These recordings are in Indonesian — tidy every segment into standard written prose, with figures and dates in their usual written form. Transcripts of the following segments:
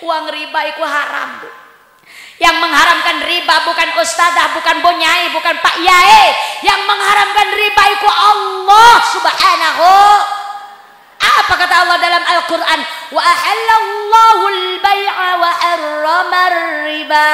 Uang riba itu haram, Bu. Yang mengharamkan riba bukan ustadzah, bukan bonyai, bukan pak yai. Yang mengharamkan riba itu Allah Subhanahu. Apa kata Allah dalam Al-Quran? Wa ahallallahu al-bay'a wa harrama riba.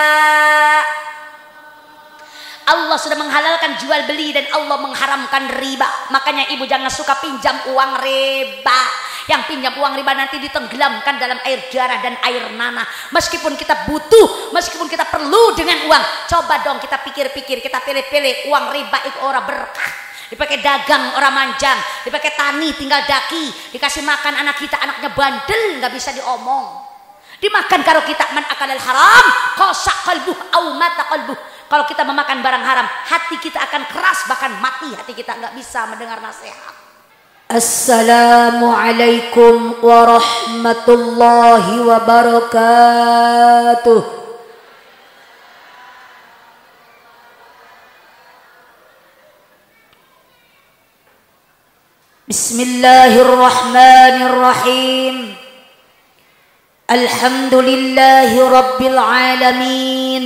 Allah sudah menghalalkan jual beli dan Allah mengharamkan riba. Makanya ibu jangan suka pinjam uang riba. Yang pinjam uang riba nanti ditenggelamkan dalam air darah dan air nanah. Meskipun kita butuh, meskipun kita perlu dengan uang, coba dong kita pikir-pikir, kita pilih-pilih. Uang riba itu orang berkah. Dipakai dagang orang manjang, dipakai tani tinggal daki, dikasih makan anak kita, anaknya bandel nggak bisa diomong. Dimakan kalau kita man akalal haram, qasak qalbuh au mata qalbuh. Kalau kita memakan barang haram, hati kita akan keras, bahkan mati hati kita, nggak bisa mendengar nasihat. Assalamualaikum warahmatullahi wabarakatuh. Bismillahirrahmanirrahim. Alhamdulillahi rabbil alamin.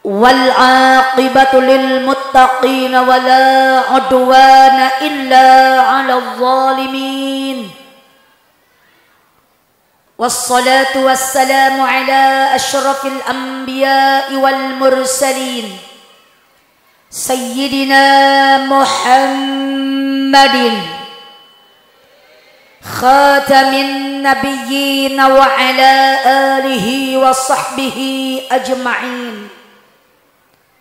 والعاقبة للمتقين ولا عدوان إلا على الظالمين والصلاة والسلام على أشرف الأنبياء والمرسلين سيدنا محمد خاتم النبيين وعلى آله وصحبه أجمعين.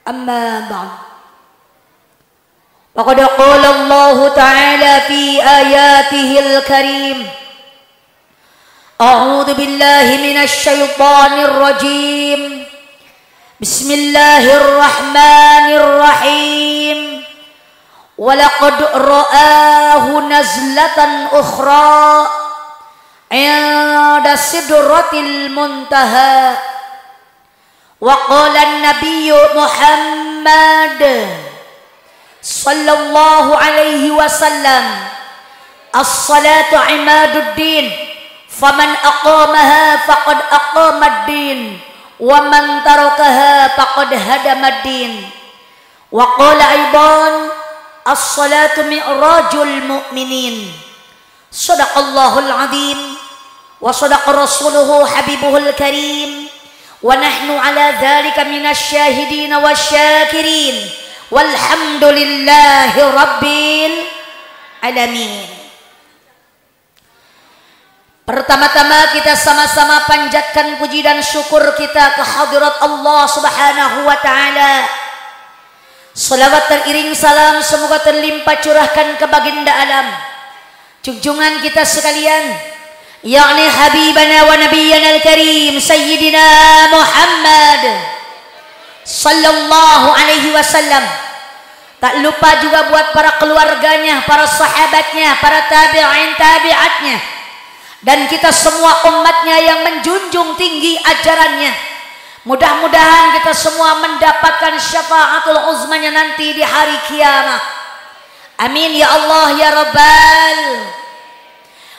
أما بعد فقد قال الله تعالى في آياته الكريم أعوذ بالله من الشيطان الرجيم بسم الله الرحمن الرحيم ولقد رآه نزلة أخرى عند سدرة المنتهى وقال النبي محمد صلى الله عليه وسلم الصلاة عماد الدين فمن أقامها فقد أقام الدين ومن تركها فقد هدم الدين وقال أيضا الصلاة معراج المؤمنين صدق الله العظيم وصدق رسوله حبيبه الكريم ونحن على ذلك من الشاهدين والشاكرين والحمد لله رب العالمين. Pertama-tama kita sama-sama panjatkan puji dan syukur kita ke hadirat Allah Subhanahu wa taala. Salawat teriring salam semoga terlimpah curahkan ke baginda alam, junjungan kita sekalian, yakni habibana wa nabiyyana al-karim sayyidina Muhammad sallallahu alaihi wasallam. Tak lupa juga buat para keluarganya, para sahabatnya, para tabi'in tabi'atnya, dan kita semua umatnya yang menjunjung tinggi ajarannya. Mudah-mudahan kita semua mendapatkan syafaatul uzmanya nanti di hari kiamat. Amin ya Allah ya Rabbal.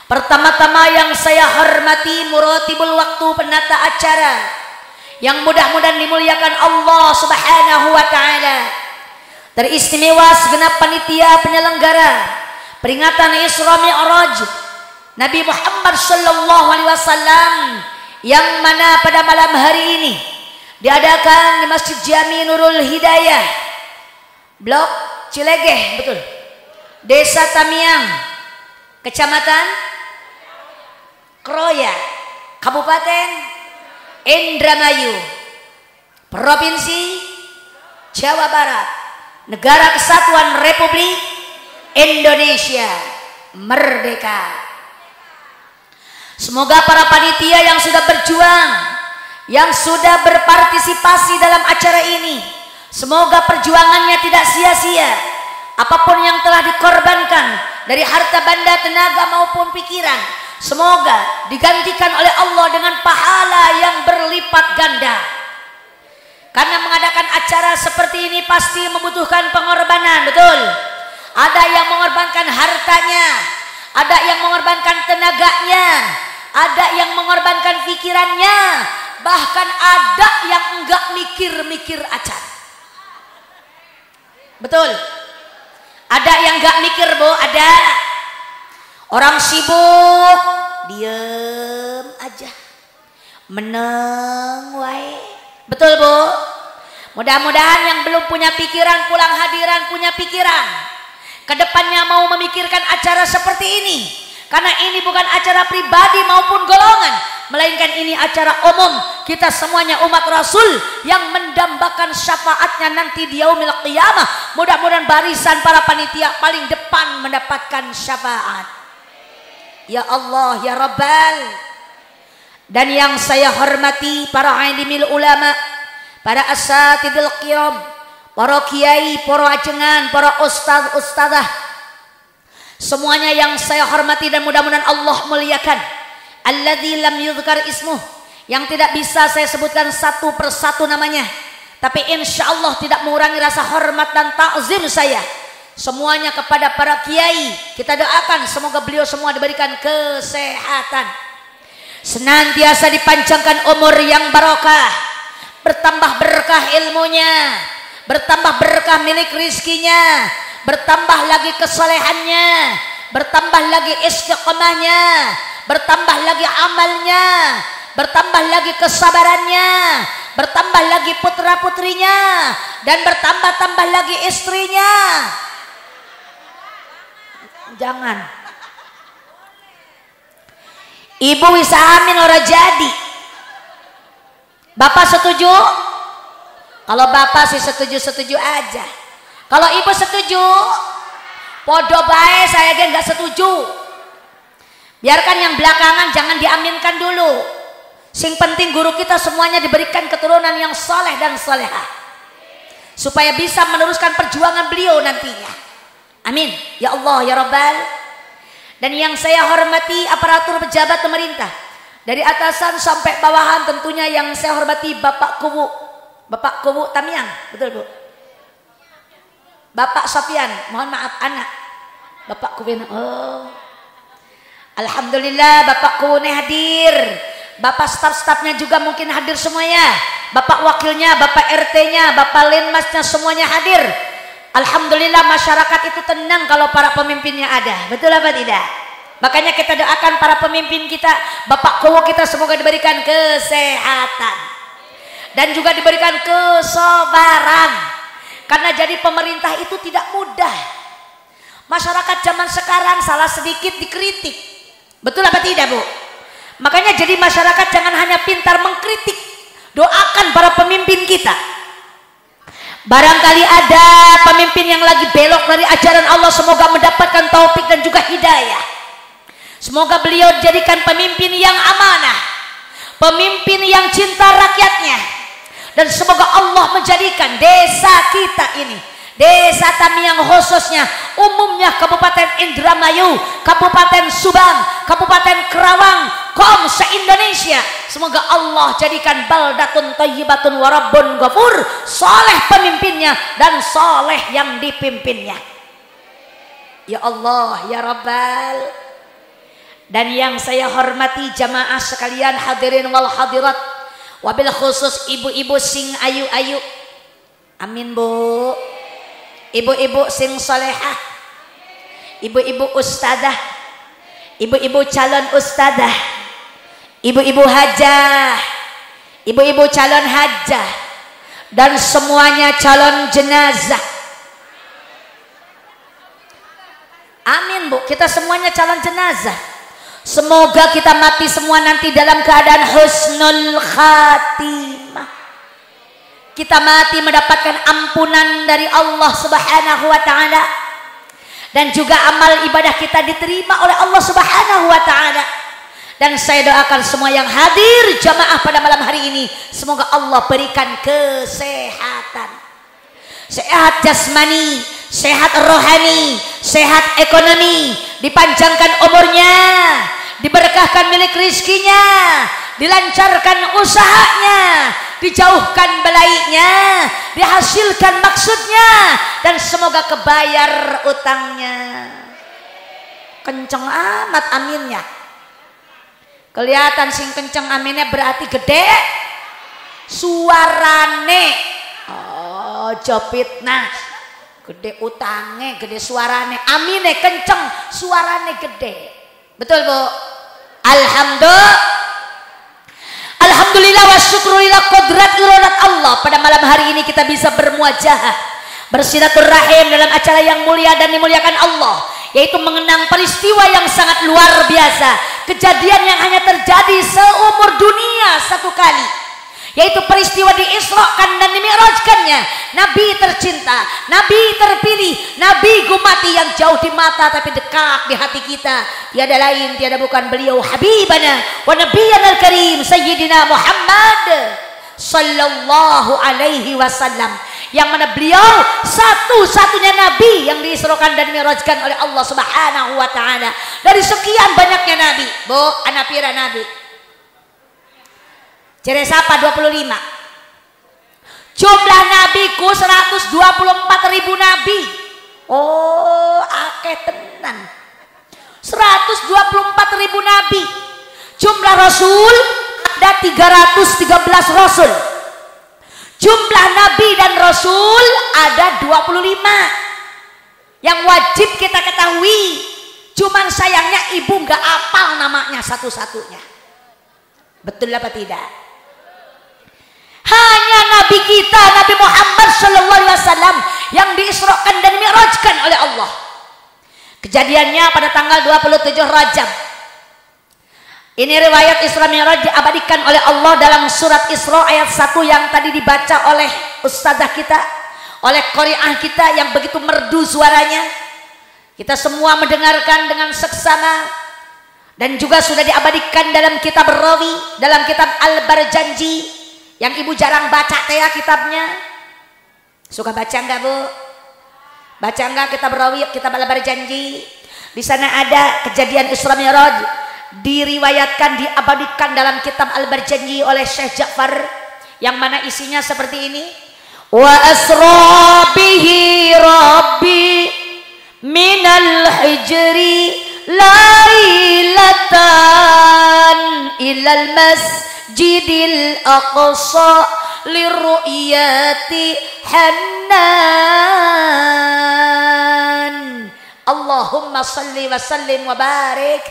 Pertama-tama yang saya hormati muratibul waktu, penata acara yang mudah-mudahan dimuliakan Allah Subhanahu wa taala. Teristimewa segenap panitia penyelenggara peringatan Isra Mi'raj Nabi Muhammad sallallahu alaihi wasallam yang mana pada malam hari ini diadakan di Masjid Jami Nurul Hidayah, Blok Cilegeh, betul, Desa Tamiang, Kecamatan Kroya, Kabupaten Indramayu, Provinsi Jawa Barat, Negara Kesatuan Republik Indonesia Merdeka. Semoga para panitia yang sudah berjuang, yang sudah berpartisipasi dalam acara ini, semoga perjuangannya tidak sia-sia. Apapun yang telah dikorbankan dari harta benda, tenaga maupun pikiran, semoga digantikan oleh Allah dengan pahala yang berlipat ganda. Karena mengadakan acara seperti ini pasti membutuhkan pengorbanan, betul? Ada yang mengorbankan hartanya, ada yang mengorbankan tenaganya, ada yang mengorbankan pikirannya, bahkan ada yang enggak mikir-mikir acara. Betul? Ada yang enggak mikir, Bu, ada. Orang sibuk, diem aja. Meneng wae. Betul, Bu? Mudah-mudahan yang belum punya pikiran pulang hadiran punya pikiran. Kedepannya mau memikirkan acara seperti ini. Karena ini bukan acara pribadi maupun golongan, melainkan ini acara umum. Kita semuanya umat Rasul yang mendambakan syafaatnya nanti di yaumil qiyamah. Mudah-mudahan barisan para panitia paling depan mendapatkan syafaat. Ya Allah, ya Rabbal. Dan yang saya hormati para alimil ulama, para asatidil kiram, para kiai, para ajengan, para ustaz-ustazah, semuanya yang saya hormati dan mudah-mudahan Allah muliakan. Alladzi lam yuzkar ismuh, yang tidak bisa saya sebutkan satu persatu namanya, tapi insya Allah tidak mengurangi rasa hormat dan takzim saya semuanya kepada para kiai. Kita doakan semoga beliau semua diberikan kesehatan, senantiasa dipanjangkan umur yang barokah, bertambah berkah ilmunya, bertambah berkah milik rizkinya, bertambah lagi kesolehannya, bertambah lagi istiqomahnya, bertambah lagi amalnya, bertambah lagi kesabarannya, bertambah lagi putra putrinya, dan bertambah-tambah lagi istrinya. Jangan ibu bisa amin ora jadi. Bapak setuju? Kalau bapak sih setuju-setuju aja. Kalau ibu setuju, podo bae saya aja nggak setuju. Biarkan yang belakangan jangan diaminkan dulu. Sing penting guru kita semuanya diberikan keturunan yang soleh dan solehah, supaya bisa meneruskan perjuangan beliau nantinya. Amin. Ya Allah, ya Rabbal. Dan yang saya hormati aparatur pejabat pemerintah, dari atasan sampai bawahan tentunya yang saya hormati Bapak Kubu Tamiang, betul Bu? Bapak Sofian, mohon maaf anak Bapak Kuwin. Oh, alhamdulillah Bapak Kuwin hadir. Bapak staf-stafnya juga mungkin hadir semuanya. Bapak wakilnya, Bapak RT-nya, Bapak Linmasnya semuanya hadir. Alhamdulillah masyarakat itu tenang kalau para pemimpinnya ada. Betul apa tidak? Makanya kita doakan para pemimpin kita, Bapak Kuwin kita semoga diberikan kesehatan dan juga diberikan kesabaran. Karena jadi pemerintah itu tidak mudah. Masyarakat zaman sekarang salah sedikit dikritik. Betul apa tidak, Bu? Makanya jadi masyarakat jangan hanya pintar mengkritik. Doakan para pemimpin kita. Barangkali ada pemimpin yang lagi belok dari ajaran Allah, semoga mendapatkan taufik dan juga hidayah. Semoga beliau dijadikan pemimpin yang amanah, pemimpin yang cinta rakyatnya. Dan semoga Allah menjadikan desa kita ini, desa Tamiang khususnya, umumnya Kabupaten Indramayu, Kabupaten Subang, Kabupaten Kerawang, se-Indonesia, semoga Allah jadikan baldatun thayyibatun wa rabbun ghafur, soleh pemimpinnya dan soleh yang dipimpinnya. Ya Allah, ya Rabbal. Dan yang saya hormati jamaah sekalian hadirin wal hadirat, wabil khusus ibu-ibu sing ayu-ayu. Amin Bu. Ibu-ibu sing solehah, ibu-ibu ustadzah, ibu-ibu calon ustadzah, ibu-ibu hajah, ibu-ibu calon hajah, dan semuanya calon jenazah. Amin Bu, kita semuanya calon jenazah. Semoga kita mati semua nanti dalam keadaan husnul khatimah. Kita mati mendapatkan ampunan dari Allah Subhanahu wa taala, dan juga amal ibadah kita diterima oleh Allah Subhanahu wa taala. Dan saya doakan semua yang hadir jamaah pada malam hari ini, semoga Allah berikan kesehatan, sehat jasmani, sehat rohani, sehat ekonomi, dipanjangkan umurnya, diberkahkan milik rizkinya, dilancarkan usahanya, dijauhkan belainya, dihasilkan maksudnya, dan semoga kebayar utangnya. Kenceng amat aminnya. Kelihatan sing kenceng aminnya berarti gede suarane. Oh, jopitna gede utange, gede suarane. Amine kenceng, suarane gede. Betul, Bu? Alhamdulillah wa syukrulillah qudrat iradat Allah. Pada malam hari ini kita bisa bermuajahah, bersilaturahim dalam acara yang mulia dan dimuliakan Allah, yaitu mengenang peristiwa yang sangat luar biasa, kejadian yang hanya terjadi seumur dunia satu kali, yaitu peristiwa diisrokan dan dimi'rajkannya Nabi tercinta, Nabi terpilih, Nabi gumati yang jauh di mata tapi dekat di hati kita. Tiada lain, tiada bukan beliau Habibana wa Nabiyyana al-Karim Sayyidina Muhammad sallallahu alaihi wasallam, yang mana beliau satu-satunya Nabi yang diisrokan dan dimi'rajkan oleh Allah Subhanahu wa ta'ala. Dari sekian banyaknya Nabi, Bu, anapira Nabi Cere sapa 25. Jumlah nabiku 124.000 nabi. Oh, akeh tenan. 124.000 nabi. Jumlah rasul ada 313 rasul. Jumlah nabi dan rasul ada 25. Yang wajib kita ketahui, cuman sayangnya ibu nggak apal namanya satu-satunya. Betul apa tidak? Hanya Nabi kita, Nabi Muhammad SAW yang diisrokan dan mi'rajkan oleh Allah. Kejadiannya pada tanggal 27 Rajab. Ini riwayat Isra Mi'raj diabadikan oleh Allah dalam surat Isra ayat 1 yang tadi dibaca oleh ustazah kita, oleh qari'ah kita yang begitu merdu suaranya. Kita semua mendengarkan dengan seksama, dan juga sudah diabadikan dalam kitab Rawi, dalam kitab Al-Barjanji yang ibu jarang baca teh kitabnya. Suka baca enggak, Bu? Baca enggak kitab Rawi, kitab Al-Barjanji? Di sana ada kejadian Isra Mi'raj, diriwayatkan, diabadikan dalam kitab Al-Barjanji oleh Syekh Ja'far, yang mana isinya seperti ini. Wa asra bihi rabbi minal hijri lailatan ilal masjidil aqsa lirru'yati hannan. Allahumma salli wa sallim wa barik.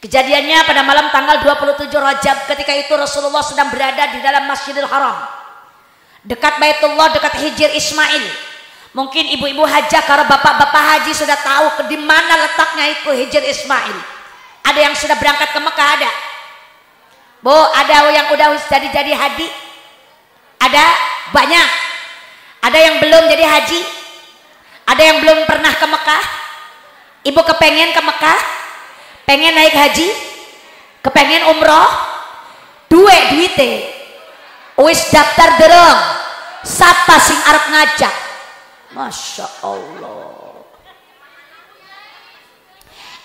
Kejadiannya pada malam tanggal 27 Rajab, ketika itu Rasulullah sedang berada di dalam Masjidil Haram, dekat Baitullah, dekat Hijr Ismail. Mungkin ibu-ibu hajah, kalau bapak-bapak haji sudah tahu di mana letaknya itu Hijr Ismail. Ada yang sudah berangkat ke Mekah, ada? Bu, ada yang udah jadi haji? Ada? Banyak. Ada yang belum jadi haji? Ada yang belum pernah ke Mekah? Ibu kepengen ke Mekah? Pengen naik haji? Kepengen umroh? Duitnya wis daftar dereng. Sapa sing arep ngajak? Masya Allah.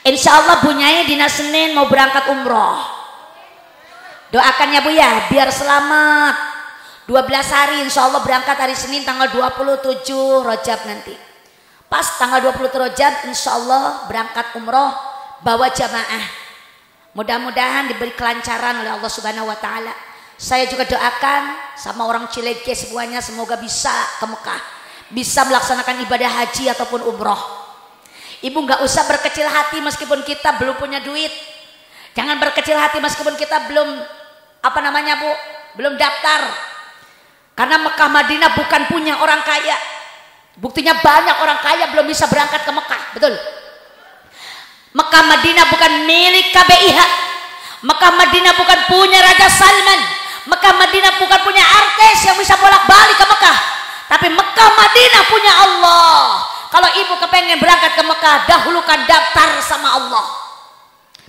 Insya Allah Bu Nyai dina Senin mau berangkat umroh. Doakan ya Bu ya, biar selamat. 12 hari insya Allah berangkat hari Senin tanggal 27 Rajab nanti. Pas tanggal 27 Rajab insya Allah berangkat umroh bawa jamaah. Mudah-mudahan diberi kelancaran oleh Allah Subhanahu wa Ta'ala. Saya juga doakan sama orang Cileke semuanya, semoga bisa ke Mekah, bisa melaksanakan ibadah haji ataupun umroh. Ibu nggak usah berkecil hati meskipun kita belum punya duit. Jangan berkecil hati meskipun kita belum Bu, belum daftar. Karena Mekah Madinah bukan punya orang kaya. Buktinya banyak orang kaya belum bisa berangkat ke Mekah, betul? Mekah Madinah bukan milik KBIH. Mekah Madinah bukan punya Raja Salman. Mekah Madinah bukan punya artis yang bisa bolak-balik ke Mekah. Tapi Mekah Madinah punya Allah. Kalau ibu kepengen berangkat ke Mekah, dahulukan daftar sama Allah.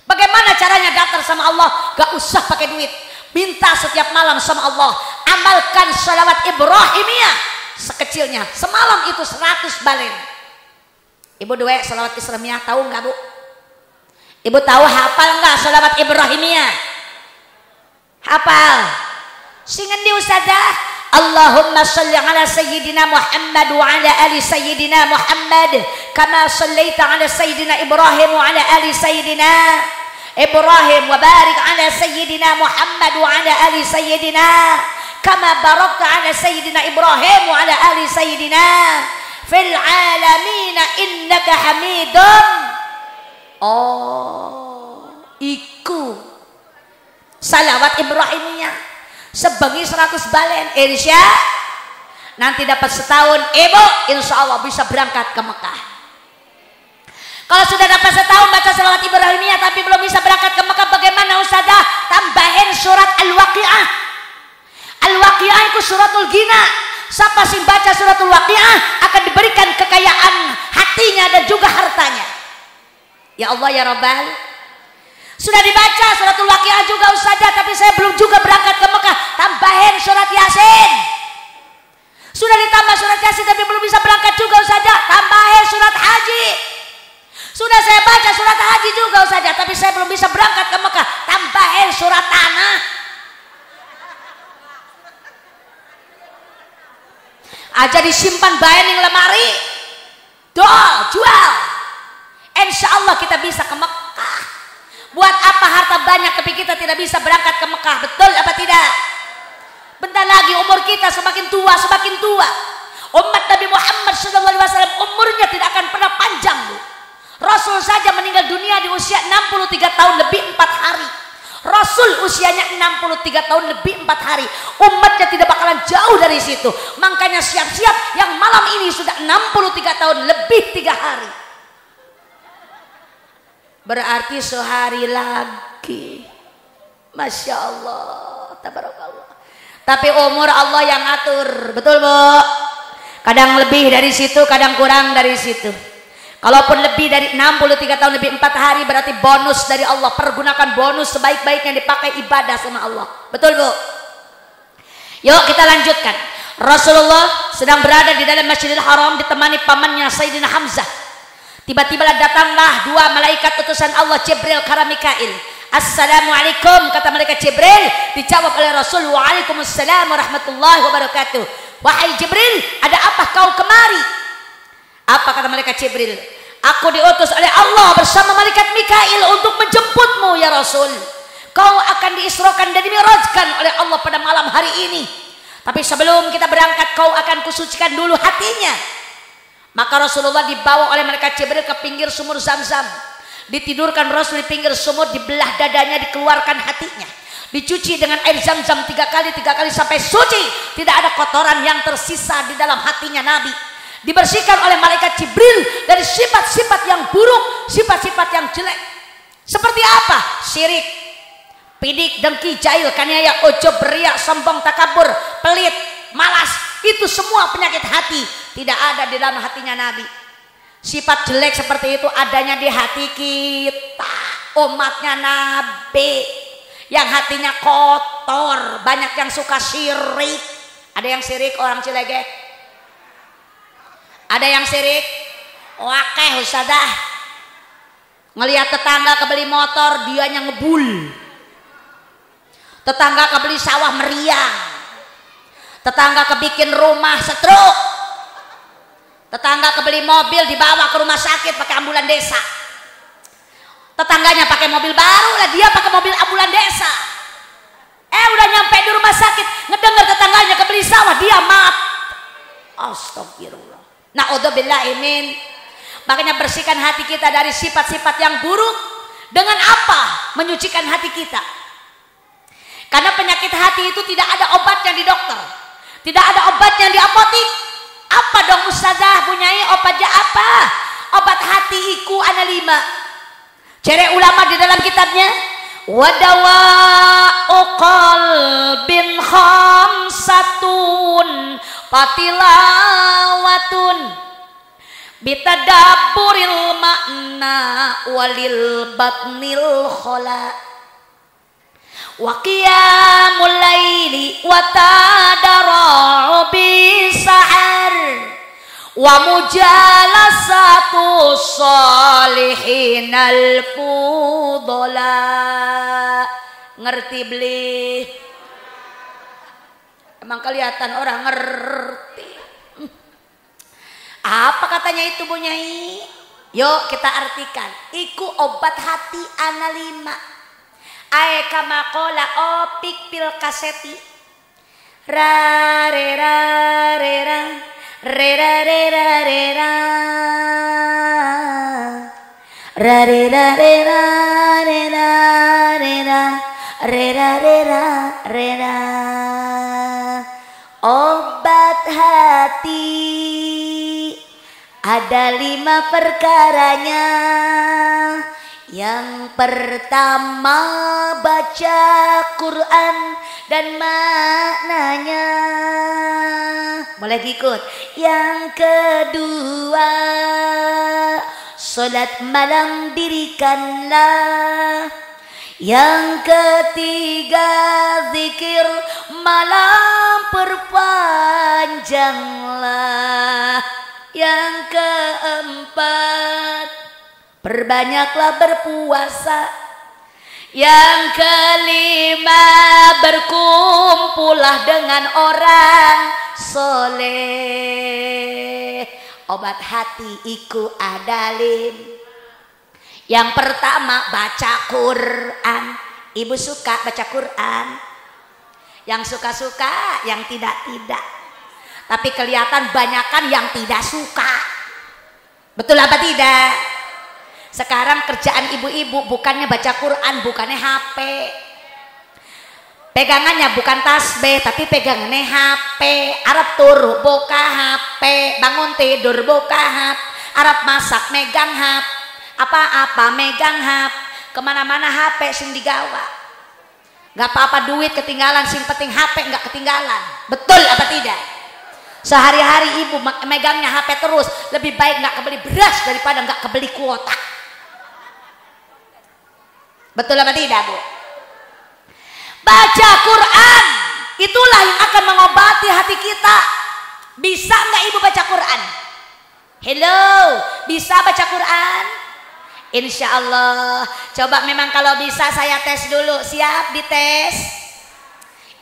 Bagaimana caranya daftar sama Allah? Gak usah pakai duit. Minta setiap malam sama Allah. Amalkan sholawat Ibrahimiyah sekecilnya. Semalam itu 100 balen. Ibu doa sholawat Ibrahimiyah tahu nggak Bu? Ibu tahu hafal nggak sholawat Ibrahimiyah? Hafal? Singen di Ustazah. Allahumma sholli ala Sayyidina Muhammad wa ala ali Sayyidina Muhammad kama shallaita ala Sayyidina Ibrahim wa ala ali Sayyidina Ibrahim wa barik ala sayyidina Muhammad wa ala ali sayyidina kama barakta ala sayyidina Ibrahim wa ala ali sayyidina fil alamin innaka hamidun. Oh, iku salawat Ibrahimiyah sebengi 100 balen. Irsya nanti dapat setahun ibu insya Allah bisa berangkat ke Mekah. Kalau sudah dapat setahun baca salawat Ibrahimiyah tapi belum bisa berangkat ke Mekah, bagaimana Ustazah? Tambahin surat Al-Waqi'ah. Al-Waqi'ah itu suratul Ghina. Siapa sih baca suratul Waqi'ah akan diberikan kekayaan hatinya dan juga hartanya. Ya Allah ya Rabbal. Sudah dibaca suratul Waqi'ah juga Ustazah, tapi saya belum juga berangkat ke Mekah. Tambahin surat Yasin. Sudah ditambah surat Yasin tapi belum bisa berangkat juga Ustazah. Tambahin surat Haji. Sudah saya baca surat Haji juga Ustazah, tapi saya belum bisa berangkat ke Mekah. Tambahin surat Tanah. Aja disimpan bayan yang lemari. Jual. Insya Allah kita bisa ke Mekah. Buat apa harta banyak tapi kita tidak bisa berangkat ke Mekah? Betul apa tidak? Bentar lagi umur kita semakin tua. Umat Nabi Muhammad SAW umurnya tidak akan pernah panjang, Bu. Rasul saja meninggal dunia di usia 63 tahun lebih 4 hari. Rasul usianya 63 tahun lebih 4 hari. Umatnya tidak bakalan jauh dari situ. Makanya siap-siap yang malam ini sudah 63 tahun lebih 3 hari. Berarti sehari lagi. Masya Allah, tabarakallah. Tapi umur Allah yang atur, betul Bu? Kadang lebih dari situ, kadang kurang dari situ. Kalaupun lebih dari 63 tahun lebih 4 hari berarti bonus dari Allah. Pergunakan bonus sebaik-baiknya dipakai ibadah sama Allah. Betul Bu? Yuk kita lanjutkan. Rasulullah sedang berada di dalam Masjidil Haram ditemani pamannya Sayyidina Hamzah. Tiba-tiba datanglah 2 malaikat utusan Allah, Jibril kara Mikail. Assalamualaikum, kata malaikat Jibril. Dijawab oleh Rasul, waalaikumsalam warahmatullahi wabarakatuh. Wahai Jibril, ada apa kau kemari? Apa kata malaikat Jibril? Aku diutus oleh Allah bersama malaikat Mikail untuk menjemputmu ya Rasul. Kau akan diisrokan dan dimirajkan oleh Allah pada malam hari ini. Tapi sebelum kita berangkat, kau akan kusucikan dulu hatinya. Maka Rasulullah dibawa oleh malaikat Jibril ke pinggir sumur Zam-Zam. Ditidurkan Rasul di pinggir sumur, dibelah dadanya, dikeluarkan hatinya. Dicuci dengan air Zam-Zam 3 kali sampai suci. Tidak ada kotoran yang tersisa di dalam hatinya Nabi. Dibersihkan oleh malaikat Jibril dari sifat-sifat yang buruk, sifat-sifat yang jelek. Seperti apa? Syirik, pidik, dengki, jahil, kaniaya, ujub, riya, sombong, takabur, pelit, malas. Itu semua penyakit hati tidak ada di dalam hatinya Nabi. Sifat jelek seperti itu adanya di hati kita, umatnya Nabi, yang hatinya kotor. Banyak yang suka syirik. Ada yang syirik orang Cilegek? Ada yang syirik? Wakeh Ustazah. Ngelihat tetangga kebeli motor, dianya ngebul. Tetangga kebeli sawah meriang. Tetangga kebikin rumah setruk. Tetangga kebeli mobil dibawa ke rumah sakit pakai ambulan desa. Tetangganya pakai mobil baru lah, dia pakai mobil ambulan desa. Udah nyampe di rumah sakit, ngedenger tetangganya kebeli sawah, dia mati. Astagfirullah. Na'udzubillahi min. Makanya bersihkan hati kita dari sifat-sifat yang buruk. Dengan apa? Menyucikan hati kita. Karena penyakit hati itu tidak ada obatnya di dokter, tidak ada obatnya di apotik. Apa dong Ustazah punyai obatnya apa? Obat hati iku ana 5. Cere ulama di dalam kitabnya, wadawa'u qalbin khamsatun patilawatun bitadabburil makna walil batnil khola wa qiyamul laili wa tadara'u bisahar wa mujalasatu salihinal fudala. Ngerti beli? Emang kelihatan orang ngerti. Apa katanya itu Bu Nyai? Yuk kita artikan. Iku obat hati ana 5. Ae kama kola opik pil kaseti. Ra re ra re ra re ra re ra re ra ra re ra re ra re ra re ra re ra re ra re ra. Obat hati ada 5 perkaranya. Yang pertama baca Quran dan maknanya. Boleh diikut. Yang kedua salat malam dirikanlah. Yang ketiga zikir malam perpanjanglah. Yang keempat perbanyaklah berpuasa. Yang kelima berkumpullah dengan orang soleh. Obat hati iku adalin. Yang pertama baca Quran. Ibu suka baca Quran? Yang suka-suka, yang tidak-tidak. Tapi kelihatan banyakan yang tidak suka. Betul apa tidak? Sekarang kerjaan ibu-ibu bukannya baca Quran, bukannya HP. Pegangannya bukan tasbih, tapi pegangannya HP. Arab turu buka HP, bangun tidur buka HP, Arab masak megang HP, apa-apa megang HP, kemana-mana HP sing digawa. Gak apa-apa duit ketinggalan, sing penting HP gak ketinggalan. Betul apa tidak? Sehari-hari ibu megangnya HP terus, lebih baik gak kebeli beras daripada gak kebeli kuota. Betul apa tidak, Bu? Baca Quran, itulah yang akan mengobati hati kita. Bisa nggak ibu baca Quran? Hello, bisa baca Quran? Insya Allah. Coba memang kalau bisa saya tes dulu. Siap dites?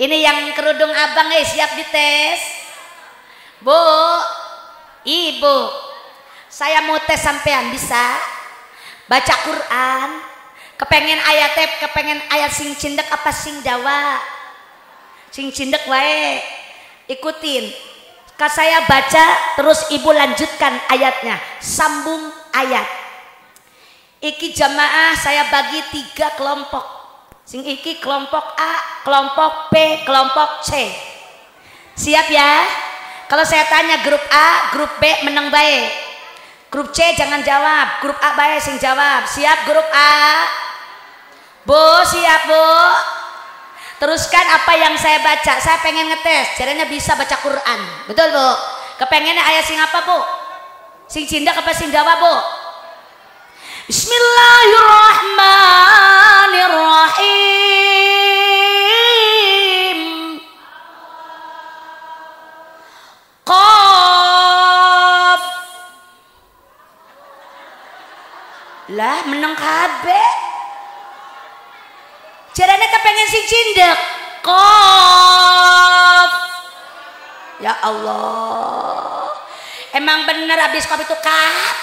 Ini yang kerudung abang siap dites? Bu, ibu, saya mau tes sampean bisa baca Quran? Kepengen ayat sing cindek apa sing dawa? Sing cindek wae. Ikutin. Saya baca terus ibu lanjutkan ayatnya. Sambung ayat. Iki jamaah saya bagi 3 kelompok. Sing iki kelompok A, kelompok B, kelompok C. Siap ya? Kalau saya tanya grup A, grup B menang baik. Grup C jangan jawab, grup A baik sing jawab. Siap grup A? Bu, siap Bu? Teruskan apa yang saya baca. Saya pengen ngetes, caranya bisa baca Quran. Betul Bu? Kepengennya ayat sing apa Bu? Sing cindak apa sing dawa Bu? Bismillahirrahmanirrahim. Qaf. Lah menang kabeh. Caranya kepengen sing cindek. Qaf. Ya Allah. Emang bener habis qaf itu kaf.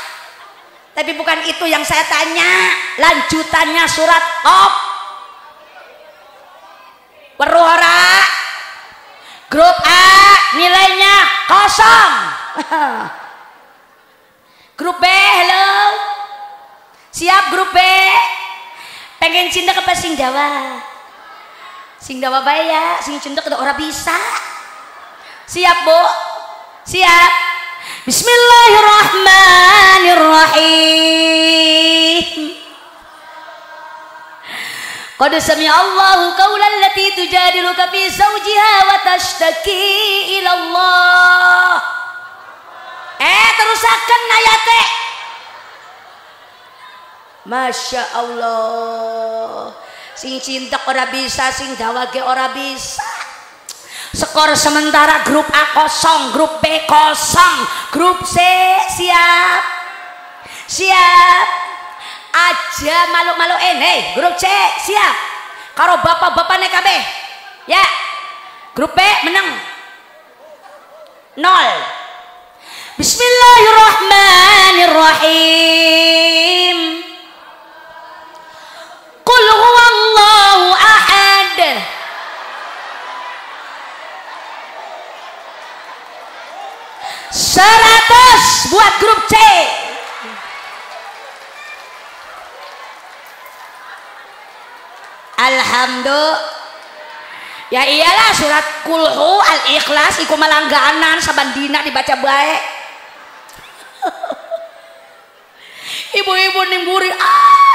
Tapi bukan itu yang saya tanya. Lanjutannya surat qaf. Weruh ora? Grup A nilainya 0. Grup B, halo. Siap grup B? Pengen cinta apa sing dawa? Sing dawa bae ya, sing cinta kada ora bisa. Siap Bu? Siap. Bismillahirrahmanirrahim. Qad sami'a Allahu qawlan lati tujadiluka fi zawjiha wa tashtaki ila Allah. Terusakan ayatnya. Masya Allah. Sing cinta ora bisa, sing dawa ge ora bisa. Skor sementara grup A 0, grup B 0, grup C siap. Siap. Aja malu-malu ini. Grup C siap. Karo bapak-bapaknya kabeh. Ya. Grup B menang 0. Bismillahirrahmanirrahim. Bismillahirrahmanirrahim. Qul huwallahu ahad. 100 buat grup C. Alhamdulillah. Ya iyalah surat kulhu al-ikhlas iku malangganan saban dina dibaca bae. Ibu-ibu nimburi,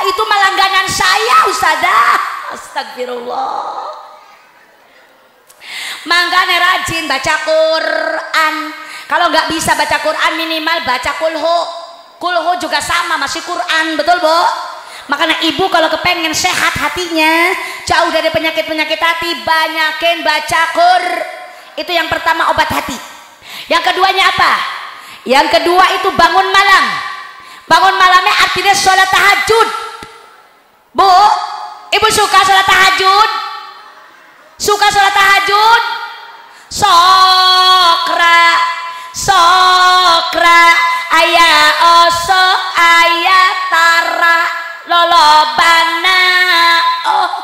itu malangganan saya Ustazah. Astagfirullah. Manggane rajin baca Quran. Kalau nggak bisa baca Quran minimal baca kulhu. Kulhu juga sama masih Quran, betul Bu? Makanya ibu kalau kepengen sehat hatinya, jauh dari penyakit-penyakit hati, banyakin baca Quran. Itu yang pertama, obat hati. Yang keduanya apa? Yang kedua itu bangun malam. Bangun malamnya artinya sholat tahajud. Bu, ibu suka sholat tahajud? Suka sholat tahajud? Sokra, sokra, ayah osok, ayah tara, lolobana. Oh.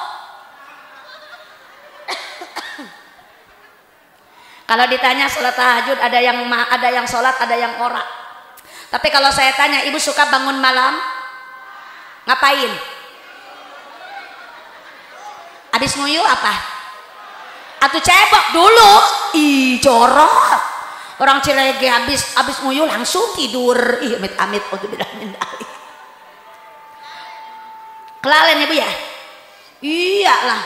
Kalau ditanya sholat tahajud, ada yang sholat, ada yang ora. Tapi kalau saya tanya, ibu suka bangun malam? Ngapain? Habis nguyuh apa? Atau cebok dulu? Ih, jorok. Orang Cilege habis nguyuh langsung tidur. Ih, amit-amit. Kelalen ibu ya? Iyalah.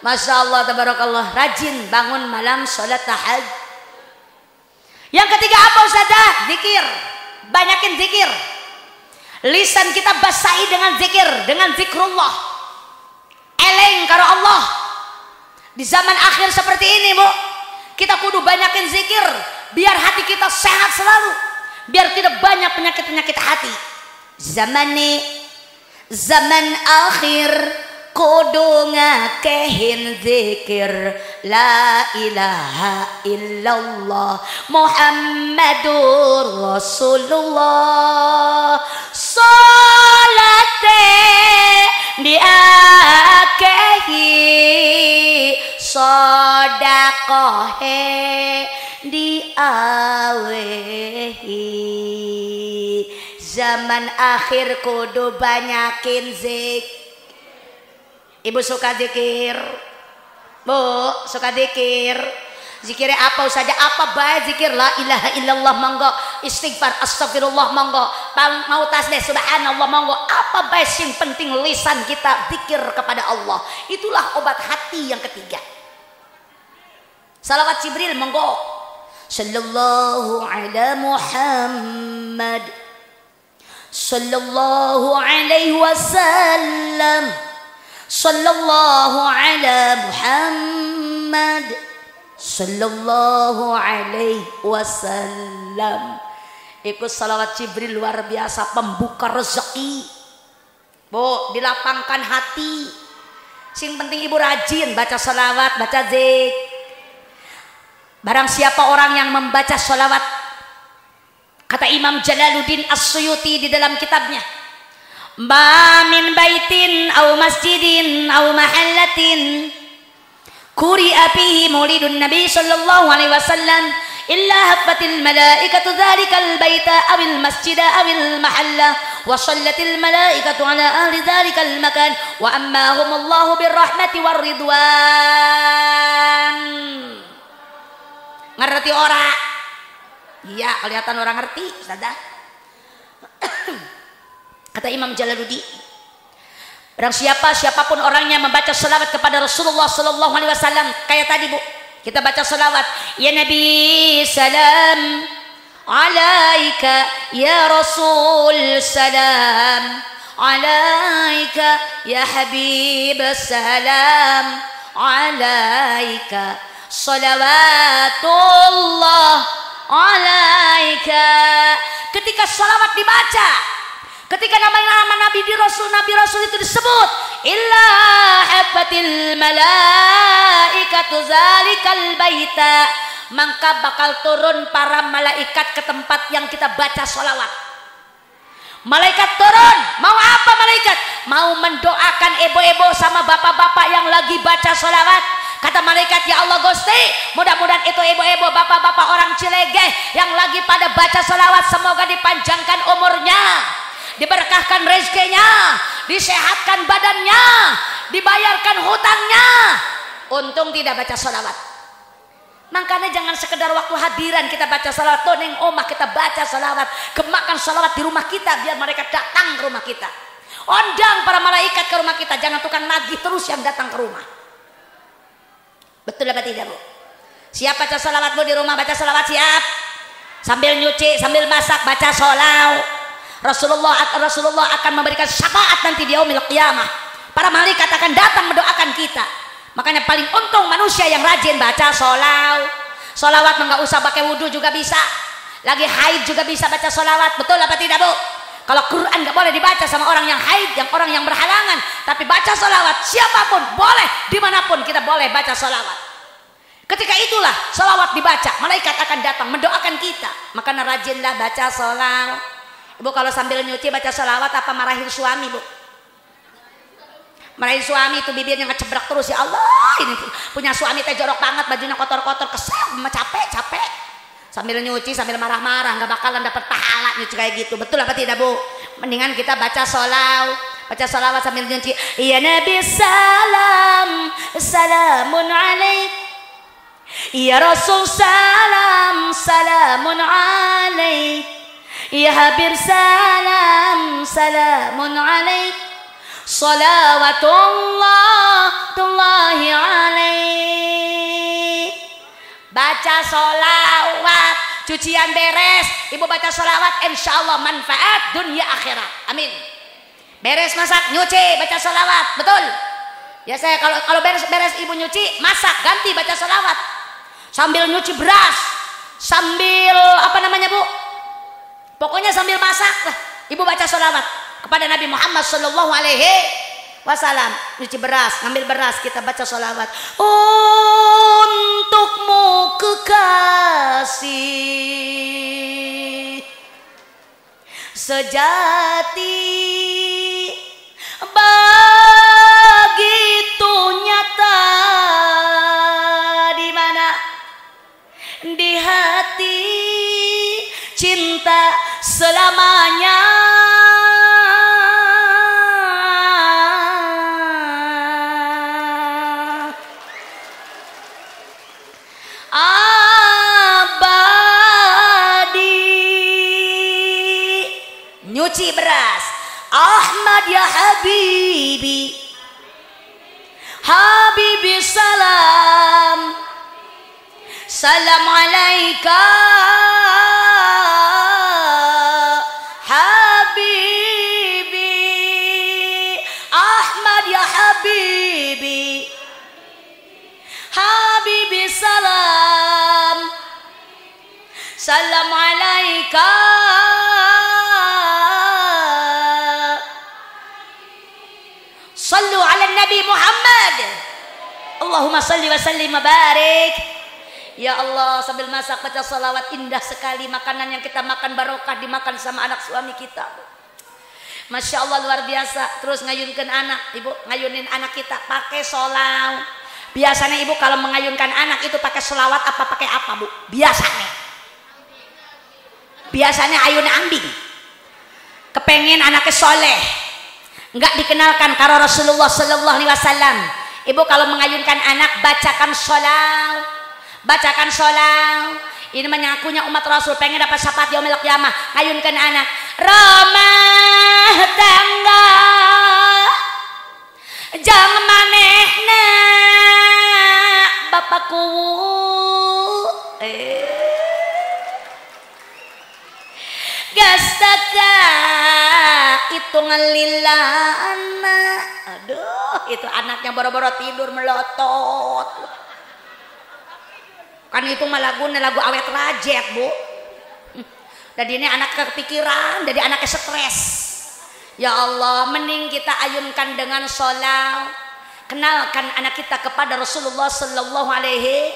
Masya Allah, tabarakallah. Rajin bangun malam sholat tahajud. Yang ketiga apa Ustazah? Zikir. Banyakin zikir. Lisan kita basahi dengan zikir, dengan zikrullah. Eleng karo Allah. Di zaman akhir seperti ini Bu, kita kudu banyakin zikir biar hati kita sehat selalu, biar tidak banyak penyakit-penyakit hati. Zaman akhir kudu ngakehin zikir la ilaha illallah Muhammadur Rasulullah. Salate diakehi, sodakohe diawehi. Zaman akhir kudu banyakin zikir. Ibu suka zikir? Bu, suka zikir? Zikirnya apa saja? Apa baik zikir? La ilaha illallah monggo, istighfar astagfirullah monggo, mau tasbih subhanallah monggo. Apa baik yang penting lisan kita zikir kepada Allah. Itulah obat hati yang ketiga. Salawat Jibril monggo. Sallallahu ala Muhammad, sallallahu alaihi wasallam, sallallahu ala Muhammad, sallallahu alaihi wasallam. Ikut salawat Jibril luar biasa, pembuka rezeki. Bu, dilapangkan hati. Sing penting ibu rajin baca salawat, baca zikir. Barang siapa orang yang membaca salawat, kata Imam Jalaluddin As-Suyuti di dalam kitabnya, ma min baitin aw masjidin aw mahallatin quri'a fihi maulidun nabi sallallahu alaihi wasallam illa haffatil malaikatu dzalikal baita awil masjida awil mahalla wa shallatil malaikatu ala ahli dzalikal makan wa ammahumullahu birrahmati warridwan. Ngerti ora? Iya, kelihatan orang ngerti, Ustazah. Kata Imam Jalaluddin, barang siapapun orangnya membaca selawat kepada Rasulullah sallallahu alaihi wasallam, kayak tadi Bu, kita baca selawat, ya Nabi salam alaika, ya Rasul salam alaika, ya Habib salam alaika, salawatullah alaika. Ketika salawat dibaca, ketika nama Nabi Rasul itu disebut, illa hafatil malaikatu zalikal baita, maka bakal turun para malaikat ke tempat yang kita baca sholawat. Malaikat turun. Mau apa malaikat? Mau mendoakan ibu-ibu sama bapak-bapak yang lagi baca sholawat. Kata malaikat, ya Allah Gusti, mudah-mudahan itu ibu-ibu, bapak-bapak orang Cilegeh yang lagi pada baca sholawat, semoga dipanjangkan umurnya, diberkahkan rezekinya, disehatkan badannya, dibayarkan hutangnya. Untung tidak baca sholawat. Makanya jangan sekedar waktu hadiran kita baca sholawat, toneng omah kita baca sholawat, gemakan sholawat di rumah kita biar mereka datang ke rumah kita. Undang para malaikat ke rumah kita, jangan tukang nagih terus yang datang ke rumah. Betul apa tidak Bu? Siap baca sholawat Bu di rumah, baca sholawat siap? Sambil nyuci, sambil masak, baca sholawat. Rasulullah akan memberikan syafaat nanti di yaumil qiyamah. Para malaikat akan datang mendoakan kita. Makanya paling untung manusia yang rajin baca sholawat. Sholawat nggak usah pakai wudhu juga bisa. Lagi haid juga bisa baca sholawat. Betul apa tidak Bu? Kalau Quran nggak boleh dibaca sama orang yang haid, yang orang yang berhalangan. Tapi baca sholawat siapapun boleh, dimanapun kita boleh baca sholawat. Ketika itulah sholawat dibaca, malaikat akan datang mendoakan kita. Makanya rajinlah baca sholawat. Ibu kalau sambil nyuci baca sholawat apa marahin suami Bu? Marahin suami itu bibirnya ngecebrak terus, ya Allah ini punya suami teh jorok banget, bajunya kotor-kotor, kesel, capek sambil nyuci sambil marah-marah, nggak bakalan dapat pahala nyuci kayak gitu. Betul apa tidak Bu? Mendingan kita baca sholawat sambil nyuci. Ya Nabi salam, salamun alaik. Ya Rasul salam, salamun alaik. Ya Habib salam, salamun alaik. Salawatullahi alaih. Baca sholawat, cucian beres, ibu baca sholawat, insya Allah manfaat dunia akhirat. Amin. Beres masak, nyuci, baca sholawat, betul. Ya saya kalau beres ibu nyuci, masak, ganti baca sholawat. Sambil nyuci beras, sambil apa namanya Bu? Pokoknya sambil masak lah, ibu baca sholawat kepada Nabi Muhammad Sallallahu Alaihi Wasallam. Nyuci beras, ngambil beras, kita baca sholawat. Untukmu kekasih sejati begitu nyata di mana di hati cinta selamanya. Nyuci beras, Ahmad ya Habibi, Habibi salam, salam alaika Habibi, Ahmad ya Habibi, Habibi salam, salam alaika. Sallu ala Nabi Muhammad. Allahumma salli wa sallim wa barik. Ya Allah, sambil masak baca salawat, indah sekali makanan yang kita makan, barokah dimakan sama anak suami kita. Masya Allah luar biasa. Terus ngayunkan anak, ibu ngayunin anak kita pakai sholawat. Biasanya ibu kalau mengayunkan anak itu pakai sholawat apa pakai apa Bu? Biasanya ayun ambing. Kepengen anaknya soleh, enggak dikenalkan karo Rasulullah Sallallahu Alaihi Wasallam. Ibu kalau mengayunkan anak bacakan sholawat, bacakan sholawat. Ini menyakunya umat Rasul pengen dapat syafaat yaumil qiyamah. Ngayunkan anak, ramah tangga jangan manehna bapakku gastaka itu ngelila anak. Aduh, itu anaknya boro-boro tidur melotot. Kan itu mah lagu awet rajet Bu. Dan ini anak kepikiran, jadi anaknya stres. Ya Allah, mending kita ayunkan dengan sholawat. Kenalkan anak kita kepada Rasulullah Sallallahu Alaihi.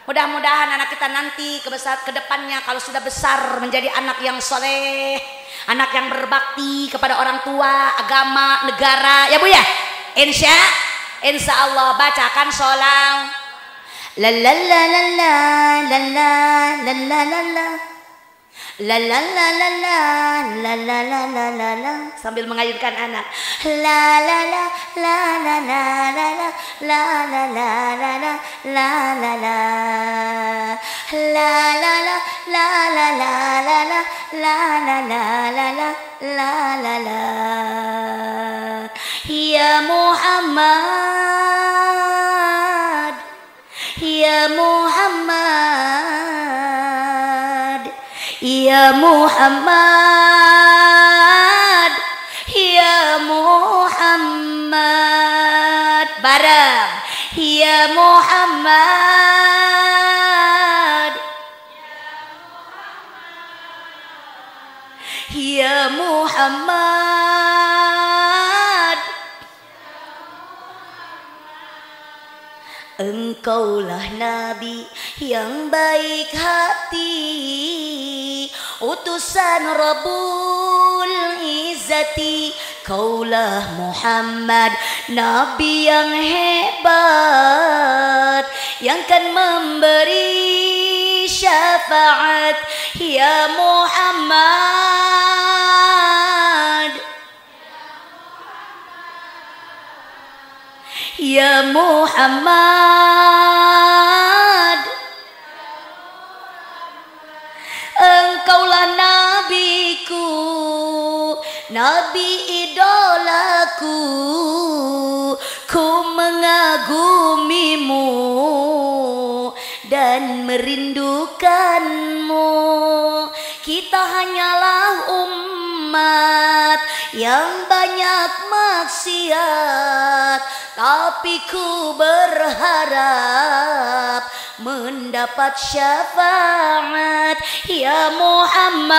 Mudah-mudahan anak kita nanti ke depannya kalau sudah besar menjadi anak yang soleh, Anak yang berbakti kepada orang tua, agama, negara, ya Bu ya. Insya Allah bacakan sholawat. La la la la la la la la la la la. La la la la la la la la la la la, sambil mengajukan anak. La la la la la la la la la la la la la la la la. La la la la la la la la la la la la la la la. Ya Muhammad, ya Muhammad, ya Muhammad, ya Muhammad, bareng. Ya Muhammad, ya Muhammad, Engkaulah Nabi yang baik hati, utusan Rabbul Izzati. Kaulah Muhammad, Nabi yang hebat, yang kan memberi syafaat. Ya Muhammad, ya Muhammad, Engkaulah nabiku, nabi idolaku, ku mengagumimu dan merindukanmu. Kita hanyalah umat yang banyak maksiat, tapi ku berharap mendapat syafaat. Ya Muhammad,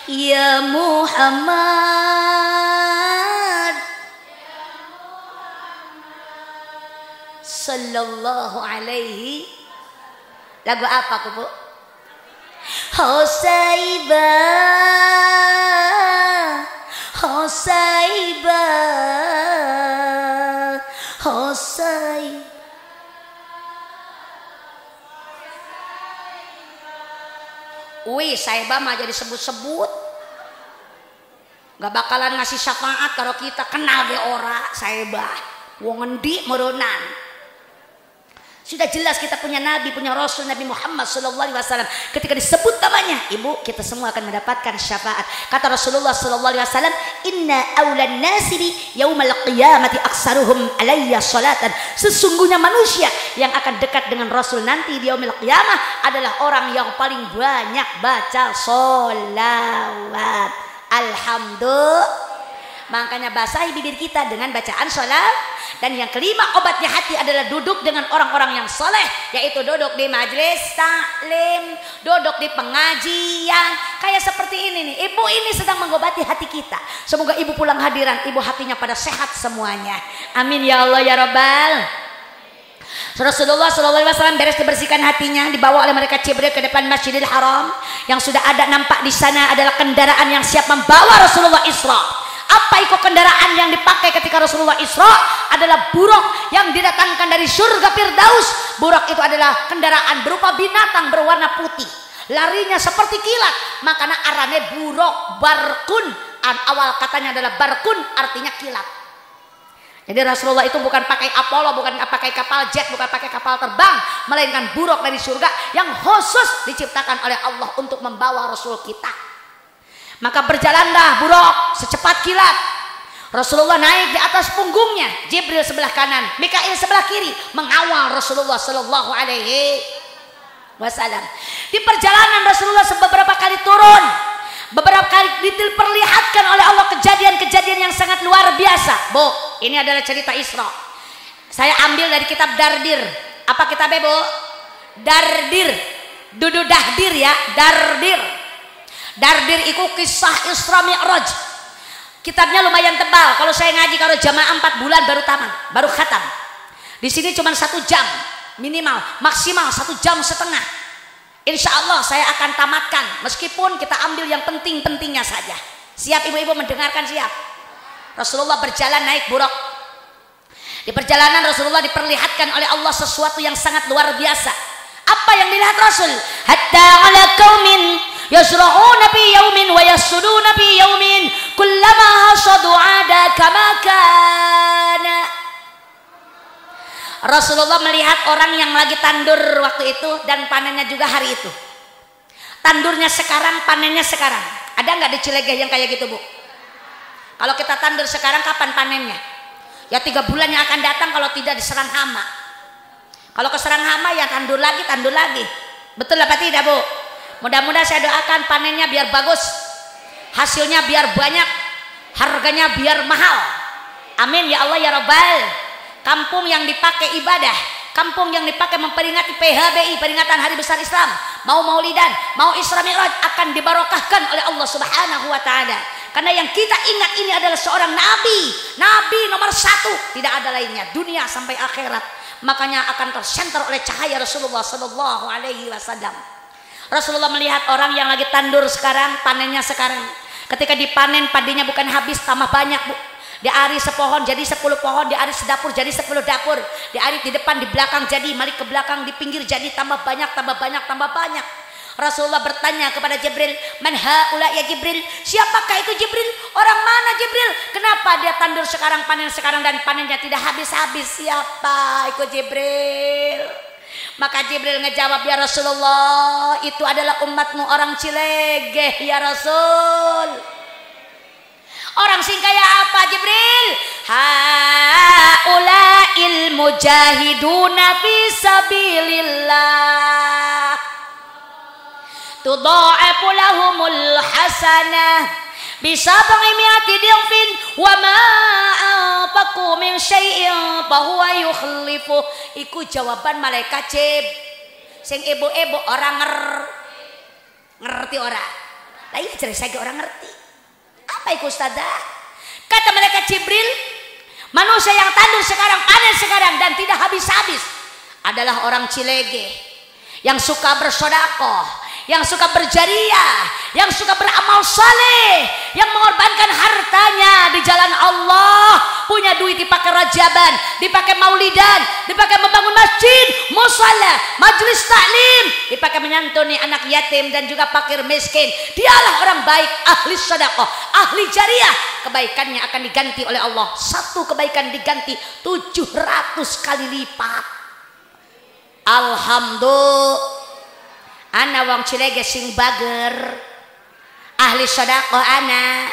ya Muhammad, sallallahu alaihi. Lagu apa ku Bu? Hosaibah, Hosaibah, Hosaibah. Wih, Saibah mah jadi sebut-sebut. Gak bakalan ngasih syafaat kalau kita kenal ge ora Saibah. Wong endi meureunan. Sudah jelas kita punya Nabi, punya Rasul Nabi Muhammad SAW. Ketika disebut namanya, Ibu, kita semua akan mendapatkan syafaat. Kata Rasulullah SAW, Inna awlan nasiri yaumal qiyamati aksaruhum alayya salatan. Sesungguhnya manusia yang akan dekat dengan Rasul nanti di yaumil qiyamah adalah orang yang paling banyak baca sholawat. Alhamdulillah. Makanya basahi bibir kita dengan bacaan sholawat. Dan yang kelima, obatnya hati adalah duduk dengan orang-orang yang soleh, yaitu duduk di majelis taklim, duduk di pengajian. Kayak seperti ini nih, Ibu ini sedang mengobati hati kita. Semoga Ibu pulang hadiran, Ibu hatinya pada sehat semuanya. Amin ya Allah ya Rabbal. Rasulullah SAW beres dibersihkan hatinya, dibawa oleh malaikat Jibril ke depan Masjidil Haram. Yang sudah ada nampak di sana adalah kendaraan yang siap membawa Rasulullah Isra. Apa itu kendaraan yang dipakai ketika Rasulullah Isra? Adalah buruk yang didatangkan dari surga Firdaus. Buruk itu adalah kendaraan berupa binatang berwarna putih, larinya seperti kilat, makanya arane buruk barkun. Awal katanya adalah barkun, artinya kilat. Jadi Rasulullah itu bukan pakai Apollo, bukan pakai kapal jet, bukan pakai kapal terbang, melainkan buruk dari surga yang khusus diciptakan oleh Allah untuk membawa Rasul kita. Maka berjalanlah buruk secepat kilat. Rasulullah naik di atas punggungnya, Jibril sebelah kanan, Mikail sebelah kiri, mengawal Rasulullah Sallallahu Alaihi Wasallam. Di perjalanan Rasulullah beberapa kali turun, beberapa kali diperlihatkan oleh Allah kejadian-kejadian yang sangat luar biasa. Bu, ini adalah cerita Isra. Saya ambil dari kitab Dardir. Apa kitabnya Bu? Dardir. Dudu Dahdir ya, Dardir. Dardir itu kisah Isra Mi'raj. Kitabnya lumayan tebal. Kalau saya ngaji kalau jamaah 4 bulan baru tamat, baru khatam. Di sini cuma 1 jam. minimal, maksimal 1,5 jam. Insya Allah saya akan tamatkan, meskipun kita ambil yang penting-pentingnya saja. Siap ibu-ibu mendengarkan? Siap? Rasulullah berjalan naik buruk. Di perjalanan Rasulullah diperlihatkan oleh Allah sesuatu yang sangat luar biasa. Apa yang dilihat Rasul? Hatta ala qaumin yasra'una fi yaumin wa yasuduna fi yaumin kullama hasadu ada kama kana. Rasulullah melihat orang yang lagi tandur waktu itu dan panennya juga hari itu. Tandurnya sekarang, panennya sekarang. Ada nggak di Cilegeh yang kayak gitu, Bu? Kalau kita tandur sekarang, kapan panennya? Ya 3 bulan yang akan datang kalau tidak diserang hama. Kalau keserang hama ya tandur lagi, tandur lagi. Betul apa tidak, Bu? Mudah-mudahan saya doakan panennya biar bagus, hasilnya biar banyak, harganya biar mahal. Amin ya Allah ya Rabbal. Kampung yang dipakai ibadah, kampung yang dipakai memperingati PHBI, peringatan Hari Besar Islam, mau Maulidan, mau Isra Mi'raj, akan dibarokahkan oleh Allah Subhanahu wa taala. Karena yang kita ingat ini adalah seorang nabi, nabi nomor 1, tidak ada lainnya, dunia sampai akhirat. Makanya akan tersenter oleh cahaya Rasulullah sallallahu alaihi wasallam. Rasulullah melihat orang yang lagi tandur sekarang, panennya sekarang. Ketika dipanen, padinya bukan habis, tambah banyak, Bu. Diari sepohon jadi 10 pohon, diari sedapur jadi 10 dapur, diari di depan, di belakang jadi, mari ke belakang, di pinggir jadi, tambah banyak, tambah banyak, tambah banyak. Rasulullah bertanya kepada Jibril, man haula ya Jibril, siapakah itu Jibril? Orang mana Jibril? Kenapa dia tandur sekarang, panen sekarang, dan panennya tidak habis-habis? Siapa itu Jibril? Maka Jibril ngejawab, ya Rasulullah, itu adalah umatmu orang Cilegeh ya Rasul. Orang singkaya apa Jibril? Haula'il mujahiduna fi sabilillah tudha'afu lahumul hasanah bisab'i mi'ati dhifin wa ma anfaqu min syai'in fa huwa yukhlifu. Iku jawaban malaikat Jibril. Sing ibu-ibu orang ngerti ora? Lah iki jare saiki orang ngerti. Apa itu Ustazah? Kata malaikat Jibril, manusia yang tandur sekarang, panen sekarang, dan tidak habis-habis adalah orang Cilegeh yang suka bersedekah, yang suka berjariah, yang suka beramal saleh, yang mengorbankan hartanya di jalan Allah, punya duit dipakai rajaban, dipakai maulidan, dipakai membangun masjid, musalla, majelis taklim, dipakai menyantuni anak yatim dan juga fakir miskin. Dialah orang baik, ahli sedekah, ahli jariah. Kebaikannya akan diganti oleh Allah. Satu kebaikan diganti 700 kali lipat. Alhamdulillah. Ana wong Cilegeh sing bager, ahli sedekah ana,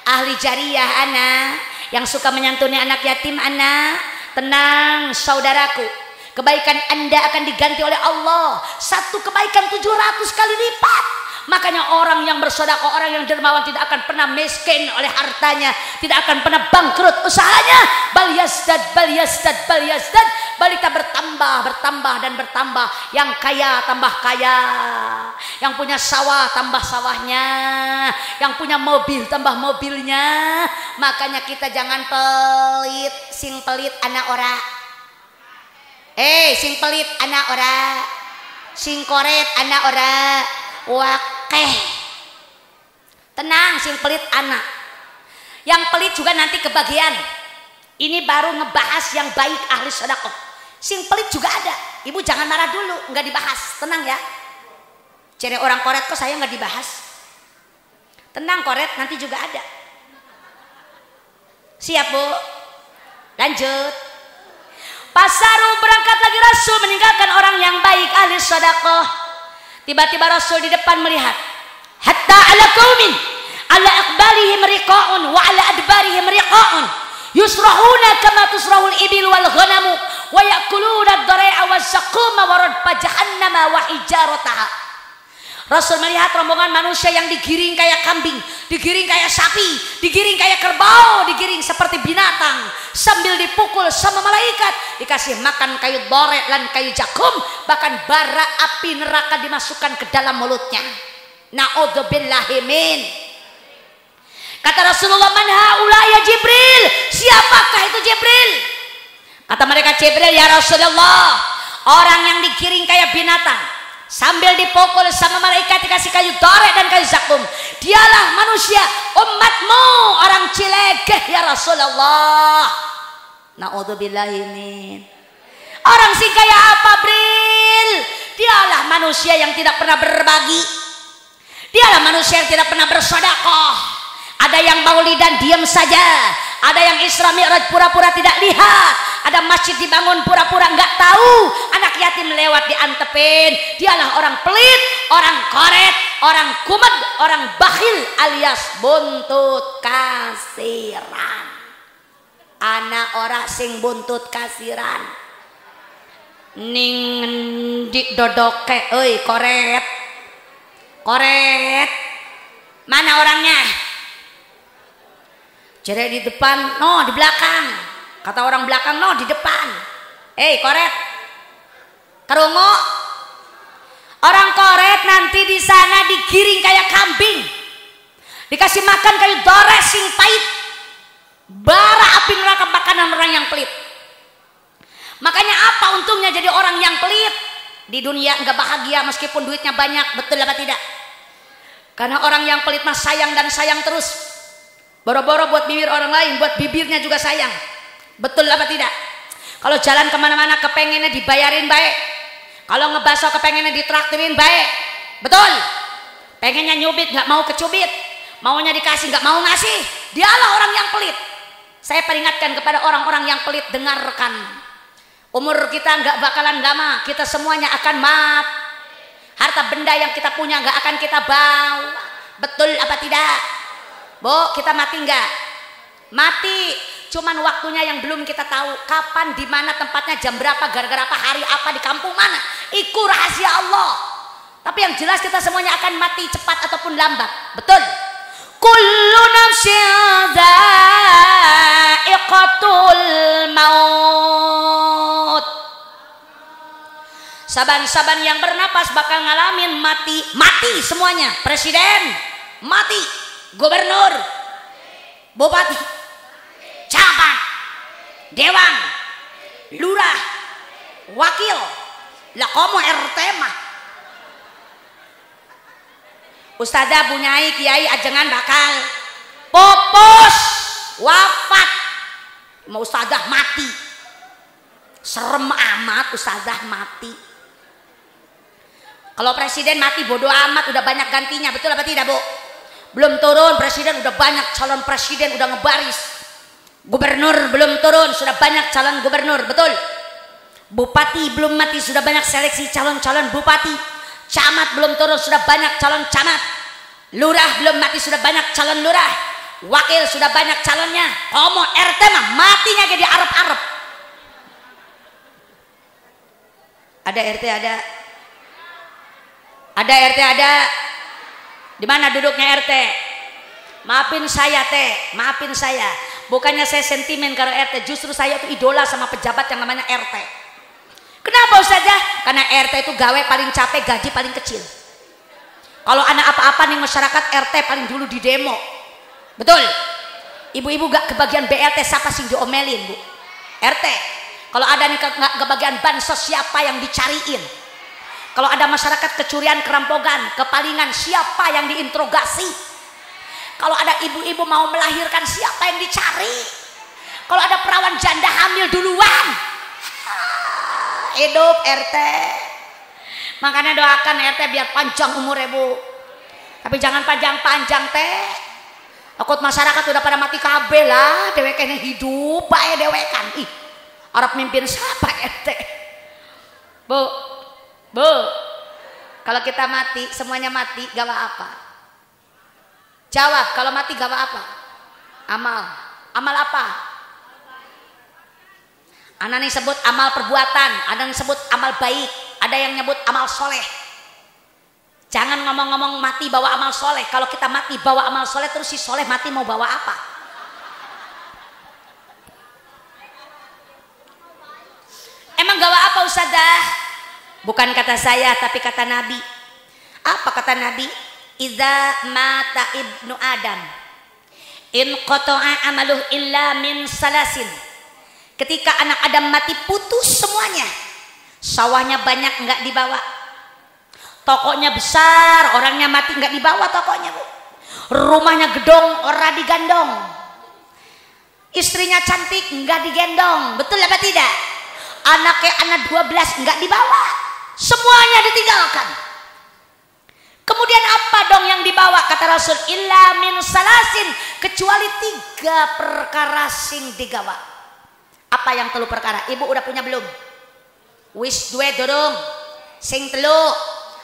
ahli jariah ana, yang suka menyantuni anak yatim ana. Tenang saudaraku, kebaikan Anda akan diganti oleh Allah. Satu kebaikan 700 kali lipat. Makanya orang yang bersedekah, orang yang dermawan tidak akan pernah miskin oleh hartanya, tidak akan pernah bangkrut usahanya. Bal yazdad, bal yazdad, bal yazdad. Balita bertambah dan bertambah. Yang kaya tambah kaya, yang punya sawah tambah sawahnya, yang punya mobil tambah mobilnya. Makanya kita jangan pelit. Sing pelit anak ora, sing pelit anak ora, sing koret anak ora. Wakeh, tenang, sing pelit anak. Yang pelit juga nanti kebagian. Ini baru ngebahas yang baik, ahli sedekah. Sing pelit juga ada. Ibu jangan marah dulu, nggak dibahas, tenang ya. Cari orang koret kok saya nggak dibahas. Tenang koret, nanti juga ada. Siap Bu? Lanjut. Pasaru berangkat lagi Rasul meninggalkan orang yang baik, ahli sedekah. Tiba-tiba Rasul di depan melihat, hatta ala qaumin ala aqbalihim riqa'un wa ala adbarihim riqa'un yusrahuna kama tusrahul ibil wal ghanamu wa ya'kuluna ad-dara'a was-saquma wa radba jahannama wa hijarataha. Rasul melihat rombongan manusia yang digiring kayak kambing, digiring kayak sapi, digiring kayak kerbau, digiring seperti binatang, sambil dipukul sama malaikat, dikasih makan kayu dore dan kayu jakum, bahkan bara api neraka dimasukkan ke dalam mulutnya. Na'udzubillahi min. Kata Rasulullah, man haula ya Jibril, siapakah itu Jibril? Kata mereka, Jibril ya Rasulullah, orang yang digiring kayak binatang sambil dipukul sama malaikat dikasih kayu dorek dan kayu zakum, dialah manusia umatmu orang cilegeh ya Rasulullah. Naudzubillahimin. Orang sing kayak apa, Bril? Dialah manusia yang tidak pernah berbagi, dialah manusia yang tidak pernah bersedekah. Ada yang maulidan diam saja, ada yang Isra Mi'raj pura-pura tidak lihat, ada masjid dibangun pura-pura nggak tahu, anak yatim lewat diantepin. Dialah orang pelit, orang koret, orang kumet, orang bakhil alias buntut kasiran. Anak ora sing buntut kasiran ning di dodoke euy koret. Koret mana orangnya? Jadi di depan, no di belakang. Kata orang belakang, no di depan. Koret, kerungu. Orang koret nanti di sana digiring kayak kambing, dikasih makan kayu dorek sing pahit, bara api neraka makanan orang yang pelit. Makanya apa untungnya jadi orang yang pelit? Di dunia nggak bahagia meskipun duitnya banyak, betul apa tidak? Karena orang yang pelit mah sayang dan sayang terus. Boro-boro buat bibir orang lain, buat bibirnya juga sayang. Betul apa tidak? Kalau jalan kemana-mana kepengennya dibayarin baik, kalau ngebaso kepengennya ditraktirin baik. Betul? Pengennya nyubit nggak mau kecubit, maunya dikasih nggak mau ngasih. Dialah orang yang pelit. Saya peringatkan kepada orang-orang yang pelit, dengarkan. Umur kita nggak bakalan lama, kita semuanya akan mati. Harta benda yang kita punya nggak akan kita bawa. Betul apa tidak? Bu, kita mati nggak? Mati, cuman waktunya yang belum kita tahu. Kapan, di mana, tempatnya, jam berapa, gara-gara apa, hari apa, di kampung mana? Itu rahasia Allah. Tapi yang jelas kita semuanya akan mati cepat ataupun lambat. Betul? Kullu nafsin dha'iqatul maut. Saban-saban yang bernapas bakal ngalamin mati. Mati semuanya. Presiden mati, gubernur, bupati, camat, dewan, lurah, wakil, lakomo RT mah, ustadzah, bunyai, kiai, ajengan bakal popos, wafat. Mau ustadzah mati, serem amat ustadzah mati. Kalau presiden mati bodoh amat, udah banyak gantinya. Betul apa tidak, Bu? Belum turun presiden, udah banyak calon presiden, udah ngebaris. Gubernur belum turun, sudah banyak calon gubernur. Betul? Bupati belum mati, sudah banyak seleksi calon-calon bupati. Camat belum turun, sudah banyak calon camat. Lurah belum mati, sudah banyak calon lurah. Wakil sudah banyak calonnya. Komo RT mah matinya kayak di Arab-Arab. Ada RT ada. Ada RT ada. Di mana duduknya RT? Maafin saya teh, maafin saya. Bukannya saya sentimen karena RT, justru saya tuh idola sama pejabat yang namanya RT. Kenapa Ustazah? Karena RT itu gawe paling capek, gaji paling kecil. Kalau anak apa-apa nih masyarakat, RT paling dulu di demo. Betul? Ibu-ibu gak kebagian BLT, siapa sih diomelin, Bu? RT. Kalau ada nih gak kebagian bansos, siapa yang dicariin? Kalau ada masyarakat kecurian, kerampokan, kepalingan, siapa yang diinterogasi? Kalau ada ibu-ibu mau melahirkan, siapa yang dicari? Kalau ada perawan janda hamil duluan, hidup RT. Makanya doakan RT biar panjang umurnya, Bu. Tapi jangan panjang-panjang teh. Takut masyarakat udah pada mati kabeh lah, dewekan yang hidup bae dewekan. Ih, Arab mimpin siapa RT? Bu, Bu, kalau kita mati, semuanya mati, gawa apa? Jawab, kalau mati gawa apa? Amal. Amal apa? Ada yang sebut amal perbuatan, ada yang sebut amal baik, ada yang nyebut amal soleh. Jangan ngomong-ngomong mati bawa amal soleh. Kalau kita mati bawa amal soleh, terus si soleh mati mau bawa apa? Emang gawa apa Ustazah? Bukan kata saya, tapi kata Nabi. Apa kata Nabi? Idza mata ibnu Adam in qata'a amaluh illa min salasin. Ketika anak Adam mati, putus semuanya Sawahnya banyak nggak dibawa. Tokonya besar, orangnya mati nggak dibawa tokonya, Bu. Rumahnya gedong, ora digandong. Istrinya cantik nggak digendong, betul apa tidak? Anaknya anak 12 nggak dibawa, semuanya ditinggalkan. Kemudian apa dong yang dibawa? Kata Rasul, illa min salasin, kecuali 3 perkara sing digawa. Apa yang 3 perkara? Ibu udah punya belum? Wis duwe dorong. Sing 3.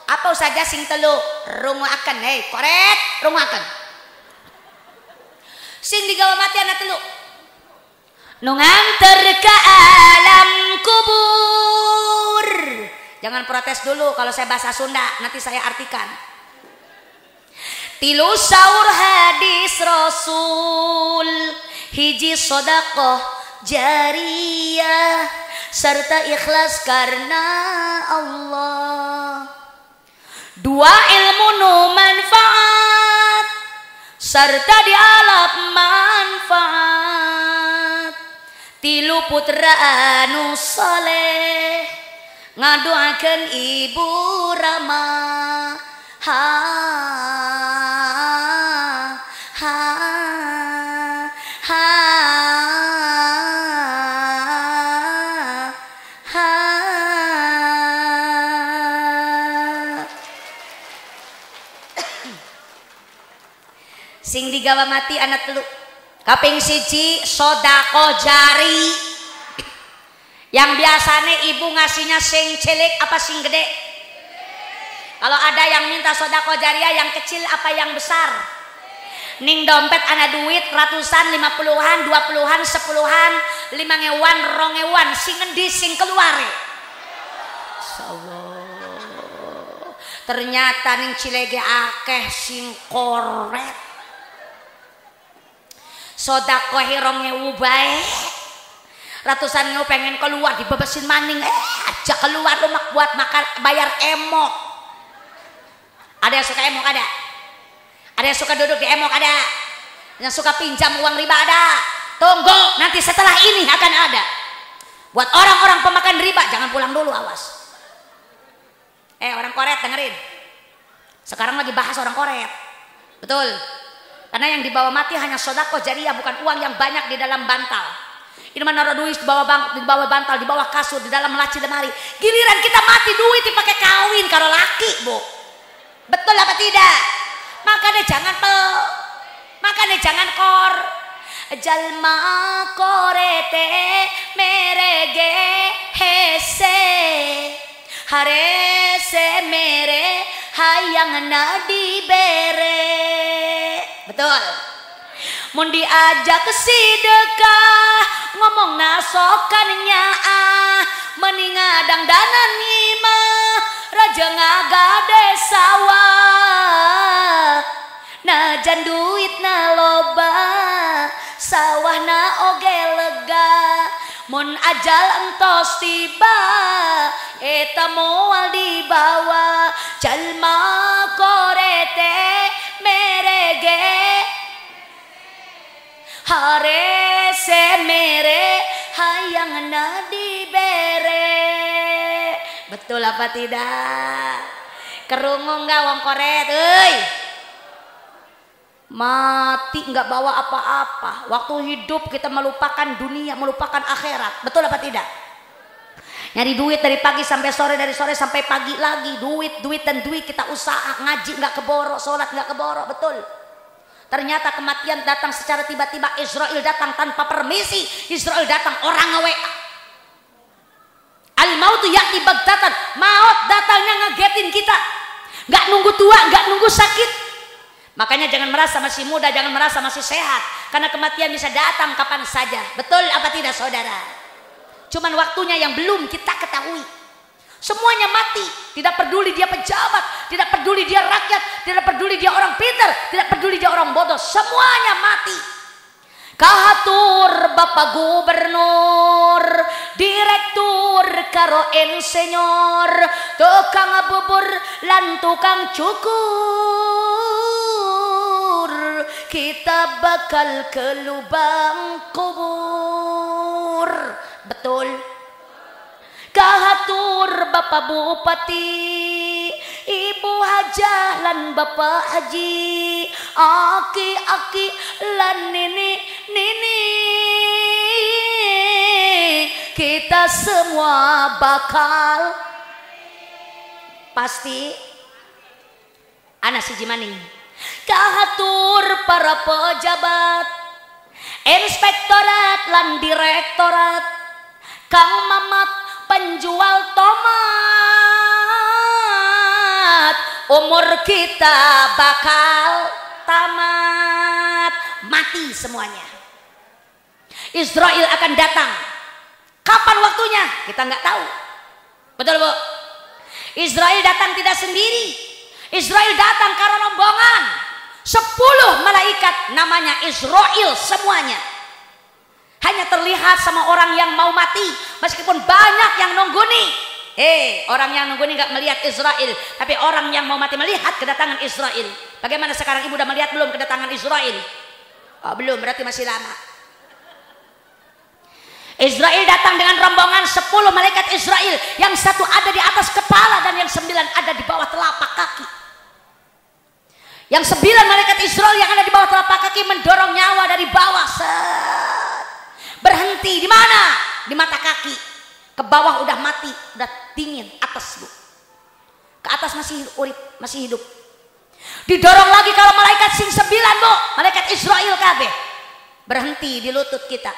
Apa saja sing 3? Rungu akan, hei korek, rungu akan. Sing digawa mati anak 3. Nunganter ke alam kubur. Jangan protes dulu kalau saya bahasa Sunda, nanti saya artikan. Tilu saur hadis Rasul, hiji sodakoh jariyah, serta ikhlas karena Allah. 2 ilmu nu manfaat, serta dialap manfaat. 3 putra anu soleh, ngadoakeun ibu Rama. Ha ha ha ha. Sing digawa mati anak 3. Kaping 1 sodako jari, yang biasanya ibu ngasihnya sing cilik apa sing gede? Kalau ada yang minta sodako jariah yang kecil apa yang besar? Ning dompet ana duit ratusan, 50-an, 20-an, 10-an, 5-ewan, 2-ewan, sing endi sing keluar? Insyaallah. Ternyata ning cilege akeh sing korek. Sodako hirong-ewu bae, ratusan ngewu pengen keluar dibebesin maning, aja keluar rumah buat makan bayar emok. Ada yang suka emok? Ada yang suka duduk di emok? Ada yang suka pinjam uang riba? Ada. Tunggu, nanti setelah ini akan ada. Buat orang-orang pemakan riba jangan pulang dulu, awas. Orang koret dengerin, sekarang lagi bahas orang koret, betul. Karena yang dibawa mati hanya sodako jariah, bukan uang yang banyak di dalam bantal. Ini mana duit di bawah bantal, di bawah kasur, di dalam laci lemari. Giliran kita mati duit dipakai kawin karo laki, Bu. Betul apa tidak? Makanya jangan kor. Jalma korete merege hese, harese mere hayang nadi bere. Betul. Mun diajak ke sedekah, ngomong nasokannya mending ngadang danan imah, raja ngagade sawah. Najan duit na loba, sawah na oge lega. Mun ajal entos tiba, eta moal dibawa. Jalma korete merege harese mere hayang nadi bere. Betul apa tidak? Kerungu nggak wong koret? Mati nggak bawa apa-apa. Waktu hidup kita melupakan dunia, melupakan akhirat. Betul apa tidak? Nyari duit dari pagi sampai sore, dari sore sampai pagi lagi, duit dan duit. Kita usaha, ngaji nggak keborok, sholat nggak keborok. Betul. Ternyata kematian datang secara tiba-tiba. Israel datang tanpa permisi. Israel datang orang nge-WA. Al-mautu yakni baghtatan. Maut datangnya ngagetin kita. Nggak nunggu tua, nggak nunggu sakit. Makanya jangan merasa masih muda, jangan merasa masih sehat. Karena kematian bisa datang kapan saja. Betul apa tidak, saudara? Cuman waktunya yang belum kita ketahui. Semuanya mati. Tidak peduli dia pejabat, tidak peduli dia rakyat, tidak peduli dia orang pintar, tidak peduli dia orang bodoh. Semuanya mati. Kahatur Bapak Gubernur, Direktur karo insinyur, tukang bubur lan tukang cukur, kita bakal ke lubang kubur. Betul. Kahatur Bapak Bupati, Ibu Hajah lan Bapak Haji, aki-aki lan nini, kita semua bakal pasti ana siji maning kahatur para pejabat, inspektorat lan direktorat, Kang Mamat penjual tomat, umur kita bakal tamat, mati semuanya. Israel akan datang. Kapan waktunya? Kita nggak tahu. Betul Bu? Israel datang tidak sendiri. Israel datang karena rombongan 10 malaikat, namanya Israel semuanya. Hanya terlihat sama orang yang mau mati, meskipun banyak yang nungguni. Orang yang nungguni nggak melihat Israel, tapi orang yang mau mati melihat kedatangan Israel. Bagaimana sekarang ibu udah melihat belum kedatangan Israel? Oh, belum, berarti masih lama. Israel datang dengan rombongan 10 malaikat Israel, yang satu ada di atas kepala dan yang 9 ada di bawah telapak kaki. Yang 9 malaikat Israel yang ada di bawah telapak kaki mendorong nyawa dari bawah. Berhenti di mana? Di mata kaki. Ke bawah udah mati, udah dingin. Atas Bu, ke atas masih urip, masih hidup. Didorong lagi kalau malaikat sing 9 Bu, malaikat Israel kabeh. Berhenti di lutut kita.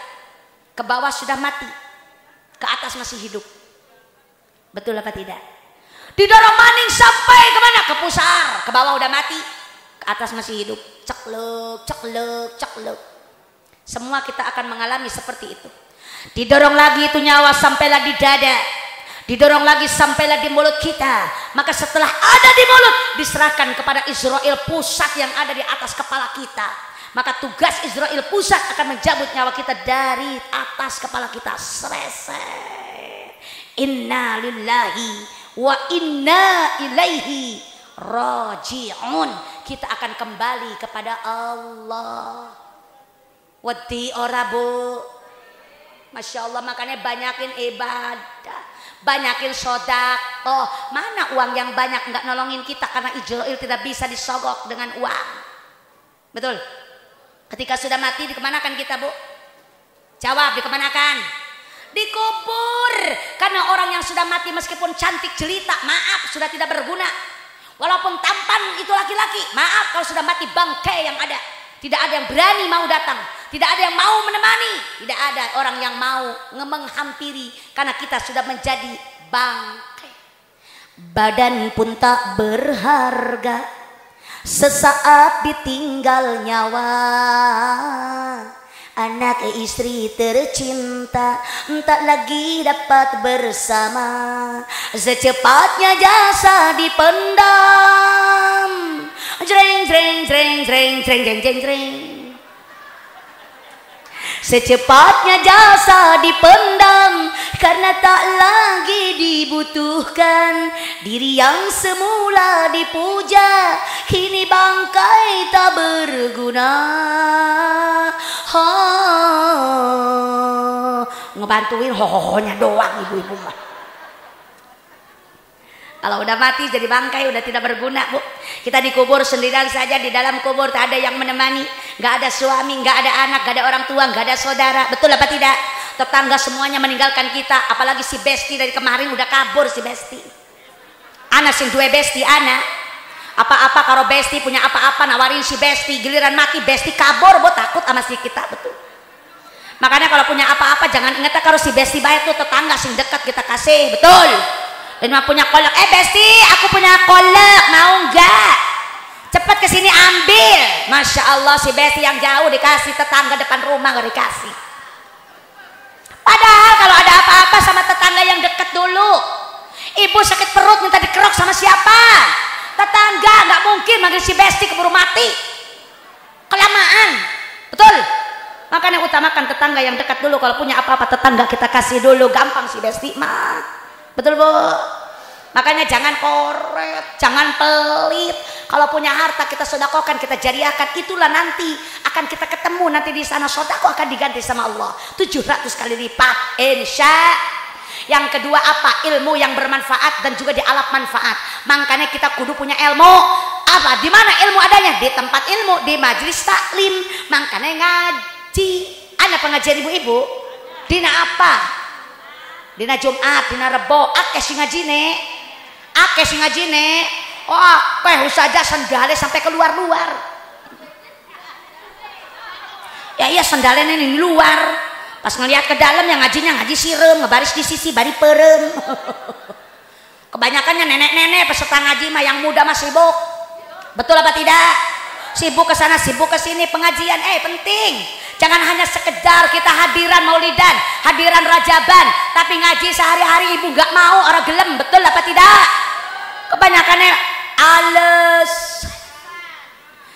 Ke bawah sudah mati, ke atas masih hidup. Betul apa tidak? Didorong maning sampai kemana? Ke pusar. Ke bawah udah mati, ke atas masih hidup. Ceklek, ceklek, ceklek. Semua kita akan mengalami seperti itu. Didorong lagi itu nyawa sampailah di dada. Didorong lagi sampailah di mulut kita. Maka setelah ada di mulut, diserahkan kepada Israel pusat yang ada di atas kepala kita. Maka tugas Israel pusat akan menjabut nyawa kita dari atas kepala kita. Selesai. Inna lillahi wa inna ilaihi raji'un. Kita akan kembali kepada Allah. Wedi ora Bu? Masya Allah, makanya banyakin ibadah, banyakin sedekah. Mana uang yang banyak nggak nolongin kita, karena Israel tidak bisa disogok dengan uang. Betul? Ketika sudah mati dikemanakan kita Bu? Jawab, dikemanakan? Dikubur. Karena orang yang sudah mati meskipun cantik jelita, maaf, sudah tidak berguna. Walaupun tampan itu laki-laki, maaf, kalau sudah mati bangkai yang ada. Tidak ada yang berani mau datang, tidak ada yang mau menemani, tidak ada orang yang mau menghampiri, karena kita sudah menjadi bangkai. Badan pun tak berharga, sesaat ditinggal nyawa. Anak istri tercinta tak lagi dapat bersama. Secepatnya jasa dipendam. Jreng jreng jreng jreng jreng jreng jreng jreng. Secepatnya jasa dipendam, karena tak lagi dibutuhkan. Diri yang semula dipuja, kini bangkai tak berguna. Ngebantuin hohonya doang ibu-ibu mah. Kalau udah mati jadi bangkai, udah tidak berguna Bu. Kita dikubur sendirian saja, di dalam kubur tak ada yang menemani, nggak ada suami, nggak ada anak, nggak ada orang tua, nggak ada saudara. Betul apa tidak? Tetangga semuanya meninggalkan kita, apalagi si Besti dari kemarin udah kabur si Besti. Ana sing dua Besti ana. Apa-apa kalau Besti punya apa-apa nawarin si Besti, giliran mati Besti kabur, Bu, takut sama si kita. Betul. Makanya kalau punya apa-apa jangan ingat kalau si Besti baik tuh tetangga sing dekat kita kasih. Betul. Dan mau punya kolak, Besti, aku punya kolak, mau nggak? Cepat kesini ambil. Masya Allah, si Besti yang jauh dikasih, tetangga depan rumah nggak dikasih. Padahal kalau ada apa-apa sama tetangga yang dekat dulu. Ibu sakit perut minta dikerok sama siapa? Tetangga, nggak mungkin manggil si Besti keburu mati. Kelamaan, betul. Makanya utamakan tetangga yang dekat dulu. Kalau punya apa-apa tetangga kita kasih dulu, gampang si Besti mah. Betul Bu? Makanya jangan koret, jangan pelit. Kalau punya harta kita sedekahkan, kita jariahkan. Itulah nanti akan kita ketemu nanti di sana, sedekah akan diganti sama Allah 700 kali lipat. Insya Yang kedua apa? Ilmu yang bermanfaat dan juga di alat manfaat. Makanya kita kudu punya ilmu. Apa? Di mana ilmu adanya? Di tempat ilmu, di majelis taklim. Makanya ngaji. Ada pengajian ibu-ibu? Dina apa? Dina Jumat, dina Rebo. Akeh sing ngajine. Akeh sing ngajine. Oh, akeh saja sendale sampai keluar-luar. Ya iya sendalnya ini luar. Pas ngelihat ke dalam yang ngajinya ngaji sirem, ngebaris di sisi bari perem. Kebanyakannya nenek-nenek peserta ngaji mah yang muda mah sibuk. Betul apa tidak? Sibuk ke sana, sibuk ke sini pengajian. Penting. Jangan hanya sekedar kita hadiran maulidan, hadiran rajaban, tapi ngaji sehari-hari ibu nggak mau, orang gelem. Betul apa tidak? Kebanyakannya ales.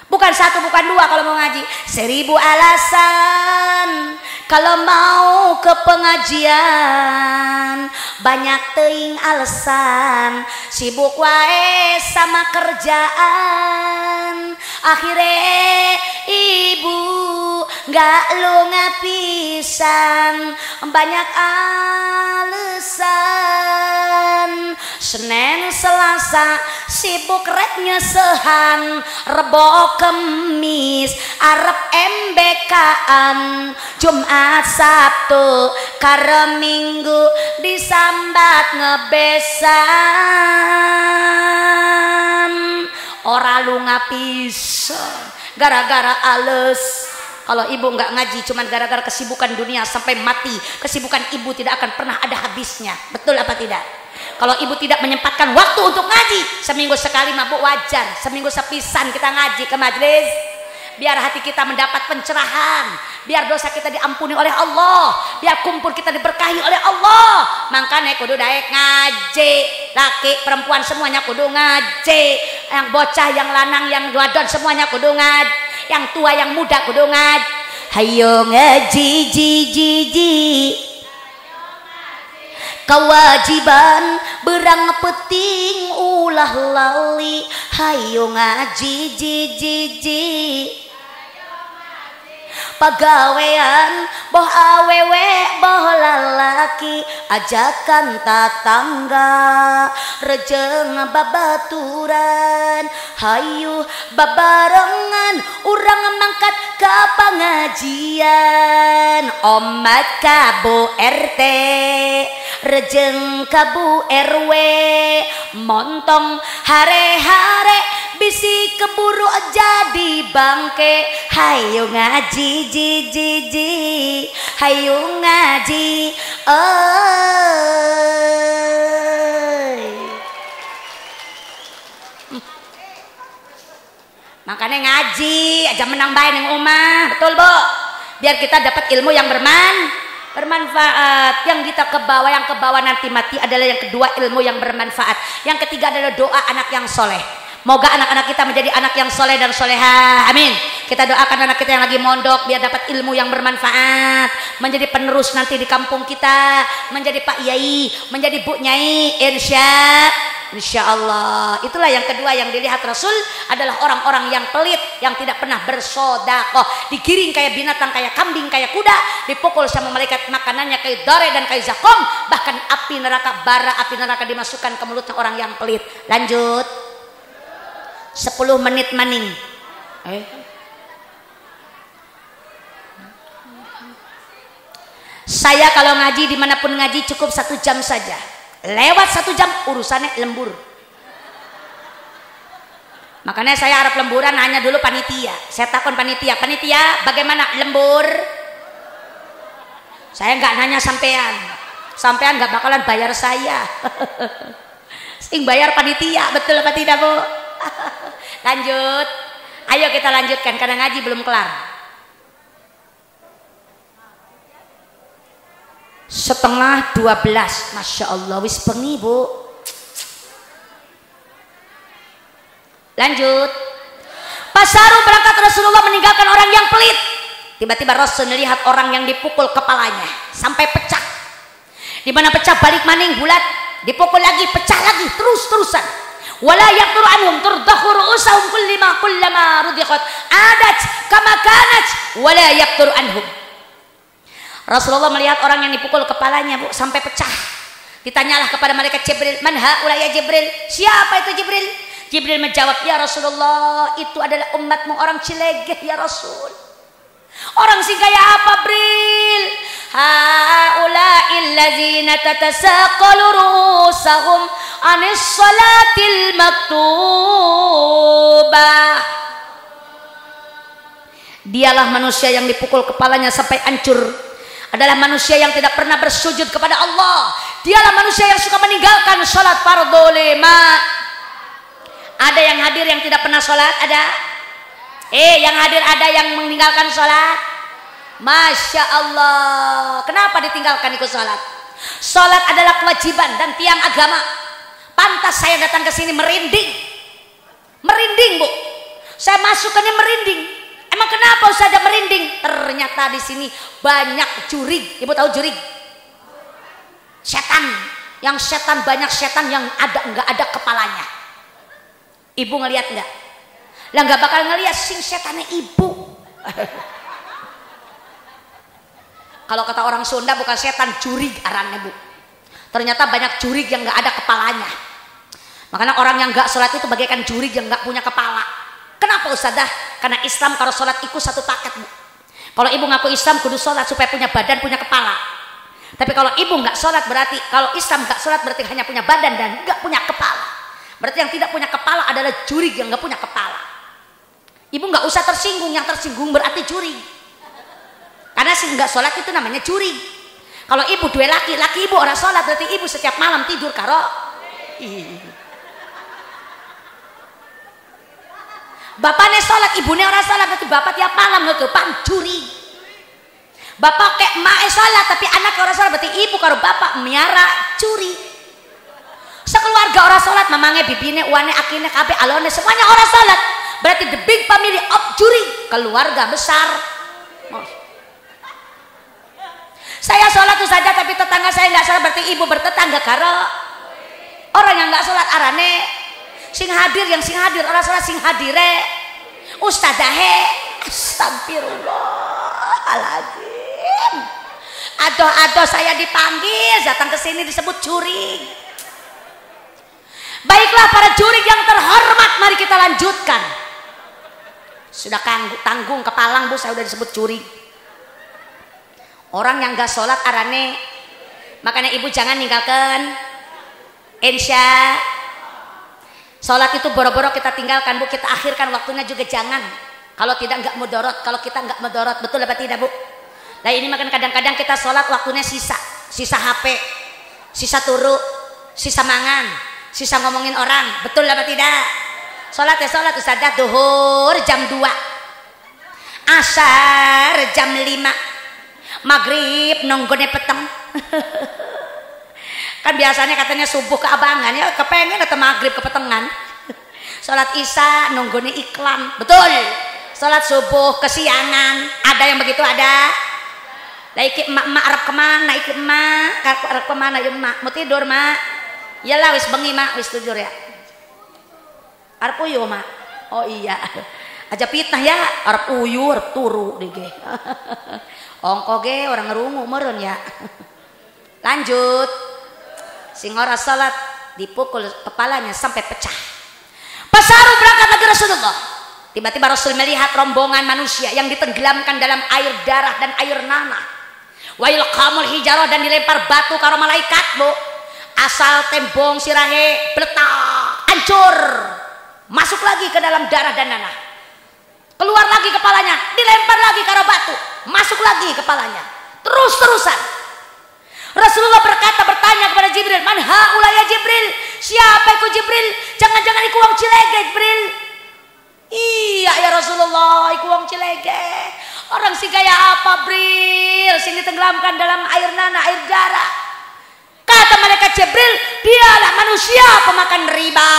Bukan satu, bukan dua kalau mau ngaji. 1000 alasan kalau mau ke pengajian. Banyak teuing alasan, sibuk wae sama kerjaan. Akhirnya ibu gak lunga pisan, banyak alasan. Senin Selasa sibuk rek nyesehan, Rebo Kemis arep MBK-an, Jumat Sabtu karo Minggu disambat ngebesan. Ora lunga pisan gara-gara ales. Kalau ibu nggak ngaji cuman gara-gara kesibukan dunia sampai mati, kesibukan ibu tidak akan pernah ada habisnya. Betul apa tidak? Kalau ibu tidak menyempatkan waktu untuk ngaji, seminggu sekali mabuk wajar, seminggu sepisan kita ngaji ke majelis, biar hati kita mendapat pencerahan, biar dosa kita diampuni oleh Allah, biar kumpul kita diberkahi oleh Allah. Makanya kudu daek ngaji, laki perempuan semuanya kudu ngaji, yang bocah, yang lanang, yang wadon semuanya kudu ngaji, yang tua yang muda kudu ngaji. Hayo ngaji kewajiban berang peting ulah lali. Hayo ngaji pagawean boh awewe boh lalaki, ajakan tatangga rejeng babaturan. Hayu babarengan urang mangkat ke pengajian. Omat ka Bu RT rejeng ka Bu RW, montong hare-hare bisi keburu jadi bangke. Hayu ngaji hayu ngaji makanya ngaji aja menang bae ning omah. Betul Bu? Biar kita dapat ilmu yang bermanfaat. Yang kita yang ke bawah nanti mati adalah yang kedua, ilmu yang bermanfaat. Yang ketiga adalah doa anak yang soleh. Moga anak-anak kita menjadi anak yang soleh dan soleha. Amin. Kita doakan anak kita yang lagi mondok biar dapat ilmu yang bermanfaat, menjadi penerus nanti di kampung kita, menjadi Pak Yai, menjadi Bu Nyai, insya Allah. Itulah yang kedua yang dilihat Rasul adalah orang-orang yang pelit, yang tidak pernah bersodakoh, digiring kayak binatang, kayak kambing, kayak kuda, dipukul sama malaikat makanannya kayak dore dan kayak zakom, bahkan api neraka, bara api neraka dimasukkan ke mulutnya orang yang pelit. Lanjut. 10 menit maning. Saya kalau ngaji dimanapun ngaji cukup 1 jam saja. Lewat 1 jam urusannya lembur. Makanya saya harap lemburan nanya dulu panitia. Saya takon panitia bagaimana lembur? Saya nggak nanya sampean nggak bakalan bayar saya. Sing bayar panitia. Betul apa tidak Bu? Lanjut, ayo kita lanjutkan karena ngaji belum kelar. 11:30, Masya Allah, wis bengi Bu. Lanjut. Pasaru berangkat Rasulullah meninggalkan orang yang pelit. Tiba-tiba Rasul melihat orang yang dipukul kepalanya sampai pecah. Dimana pecah balik maning bulat, dipukul lagi, pecah lagi, terus-terusan. Wala yaqtur anhum turdakhu ru'usahum kullama rudhiqat adat kama kanat wala yaqtur anhum. Rasulullah melihat orang yang dipukul kepalanya Bu sampai pecah. Ditanyalah kepada malaikat Jibril, "Man haula ya Jibril?" Siapa itu Jibril? Jibril menjawab, "Ya Rasulullah, itu adalah umatmu orang Cilegeh ya Rasul." Orang Singgaya apa, Bril? Haula'il ladzina tatasaqalu rusahum anis salatil maktubah. Dialah manusia yang dipukul kepalanya sampai hancur. Adalah manusia yang tidak pernah bersujud kepada Allah. Dialah manusia yang suka meninggalkan salat fardhu lima. Ada yang hadir yang tidak pernah salat? Ada? Yang hadir ada yang meninggalkan sholat? Masya Allah. Kenapa ditinggalkan ikut sholat? Sholat adalah kewajiban dan tiang agama. Pantas saya datang ke sini merinding. Merinding, Bu. Saya masukannya merinding. Emang kenapa Ustazah merinding? Ternyata di sini banyak jurig. Ibu tahu jurig? Setan. Yang setan, banyak setan yang nggak ada kepalanya. Ibu ngelihat nggak? Lah nggak bakal ngelihat sing setannya ibu. Kalau kata orang Sunda bukan setan, jurig arannya, Bu. Ternyata banyak jurig yang nggak ada kepalanya. Makanya orang yang nggak sholat itu bagaikan jurig yang nggak punya kepala. Kenapa Ustazah? Karena Islam kalau sholat ikut satu paket, Bu. Kalau ibu ngaku Islam kudu sholat supaya punya badan, punya kepala. Tapi kalau ibu nggak sholat berarti, kalau Islam nggak sholat berarti hanya punya badan dan nggak punya kepala. Berarti yang tidak punya kepala adalah jurig yang nggak punya kepala. Ibu nggak usah tersinggung, yang tersinggung berarti curi. Karena sih nggak sholat itu namanya curi. Kalau ibu dua laki ibu orang sholat berarti ibu setiap malam tidur karo. Bapaknya sholat, ibunya orang sholat berarti bapak tiap malam ngegepan curi. Bapak kayak emak sholat tapi anak orang sholat berarti ibu karo bapak miara curi. Sekeluarga orang sholat, mamangnya, bibine, uane, akine, kabe, alone semuanya orang sholat. Berarti the big family of jury, keluarga besar. Saya sholat tuh saja tapi tetangga saya nggak sholat berarti ibu bertetangga karo. Orang yang nggak sholat arane sing hadir, yang sing hadir orang sholat sing hadire ustadahe. Astagfirullahaladzim. Aduh saya dipanggil datang ke sini disebut curi. Baiklah para juri yang terhormat, mari kita lanjutkan. Sudah tanggung kepalang, Bu, saya udah disebut curi. Orang yang gak sholat arane. Makanya ibu jangan ninggalkan insya. Sholat itu boro-boro kita tinggalkan, Bu. Kita akhirkan waktunya juga jangan. Kalau tidak nggak mudorot, kalau kita nggak mudorot, betul apa tidak, Bu? Nah ini makan kadang-kadang kita sholat waktunya sisa HP, sisa turu, sisa mangan, sisa ngomongin orang, betul apa tidak? Sholat ya sholat, Ustazah, duhur jam 2, asar jam 5, maghrib nonggone peteng. Kan biasanya katanya subuh keabangan, ya kepengen atau maghrib kepetengan. Sholat isya nonggone iklan, betul. Sholat subuh kesiangan, ada yang begitu ada. Lah iki emak arep kemana? Iki emak arep kemana ya emak? Mau tidur mak? Iyalah wis bengi mak, wis tidur ya. Arep uyu mak. Oh iya. Aja fitnah ya, arep uyu, arep turu dege. Ongko ge orang ngerungu meureun ya. Lanjut. Sing ora salat dipukul kepalanya sampai pecah. Pasaru berangkat lagi Rasulullah. Tiba-tiba Rasul melihat rombongan manusia yang ditenggelamkan dalam air darah dan air nanah. Wa yulqamul hijarah, dan dilempar batu karo malaikat, Bu. Asal tembong sirahe bletak, hancur. Masuk lagi ke dalam darah dan nanah. Keluar lagi kepalanya, dilempar lagi karo batu, masuk lagi kepalanya. Terus-terusan. Rasulullah bertanya kepada Jibril, "Man haula ya Jibril?" Siapa itu Jibril? Jangan-jangan iku wong Cilegeh, Jibril. Iya ya Rasulullah, iku wong Cilegeh. Orang sing kaya apa, Bril? Sing ditenggelamkan dalam air nanah, air darah. Kata malaikat Jibril, dialah manusia pemakan riba,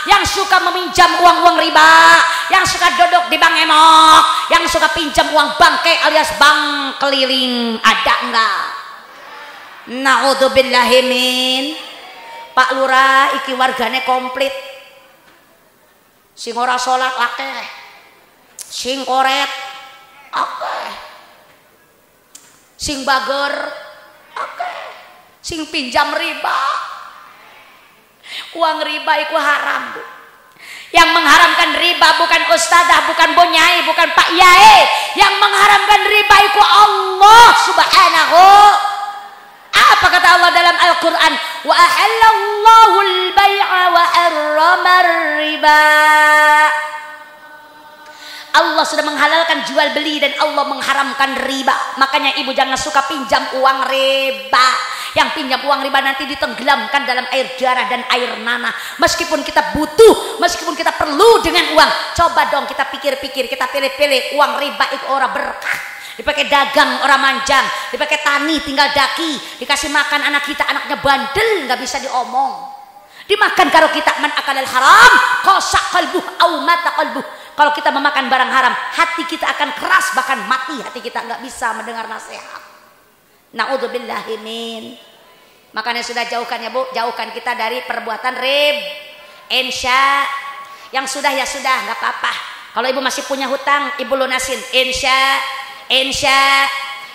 yang suka meminjam uang-uang riba, yang suka duduk di bank emok, yang suka pinjam uang bangke alias bank keliling. Ada enggak? Na'udzubillahi min. Pak Lurah iki wargane komplit. Sing ora salat akeh, sing koret akeh, sing bager akeh, sing pinjam riba. Uang riba itu haram, Bu. Yang mengharamkan riba bukan ustadzah, bukan bonyai, bukan pak yai. Yang mengharamkan riba itu Allah Subhanahu. Apa kata Allah dalam Al-Quran? Wa ahallallahu al-bay'a wa harrama riba. Allah sudah menghalalkan jual beli dan Allah mengharamkan riba. Makanya ibu jangan suka pinjam uang riba. Yang pinjam uang riba nanti ditenggelamkan dalam air darah dan air nanah. Meskipun kita butuh, meskipun kita perlu dengan uang, coba dong kita pikir-pikir, kita pilih-pilih. Uang riba itu orang berkah, dipakai dagang orang manjang, dipakai tani tinggal daki, dikasih makan anak kita, anaknya bandel nggak bisa diomong, dimakan karo kita. Man akalal haram qasak qalbuh au mata qalbuh. Kalau kita memakan barang haram, hati kita akan keras, bahkan mati hati kita, nggak bisa mendengar nasihat. Na'udzubillahi min. Makanya sudah jauhkan ya Bu, jauhkan kita dari perbuatan rib. Insya. Yang sudah ya sudah, nggak apa-apa. Kalau ibu masih punya hutang, ibu lunasin. Insya.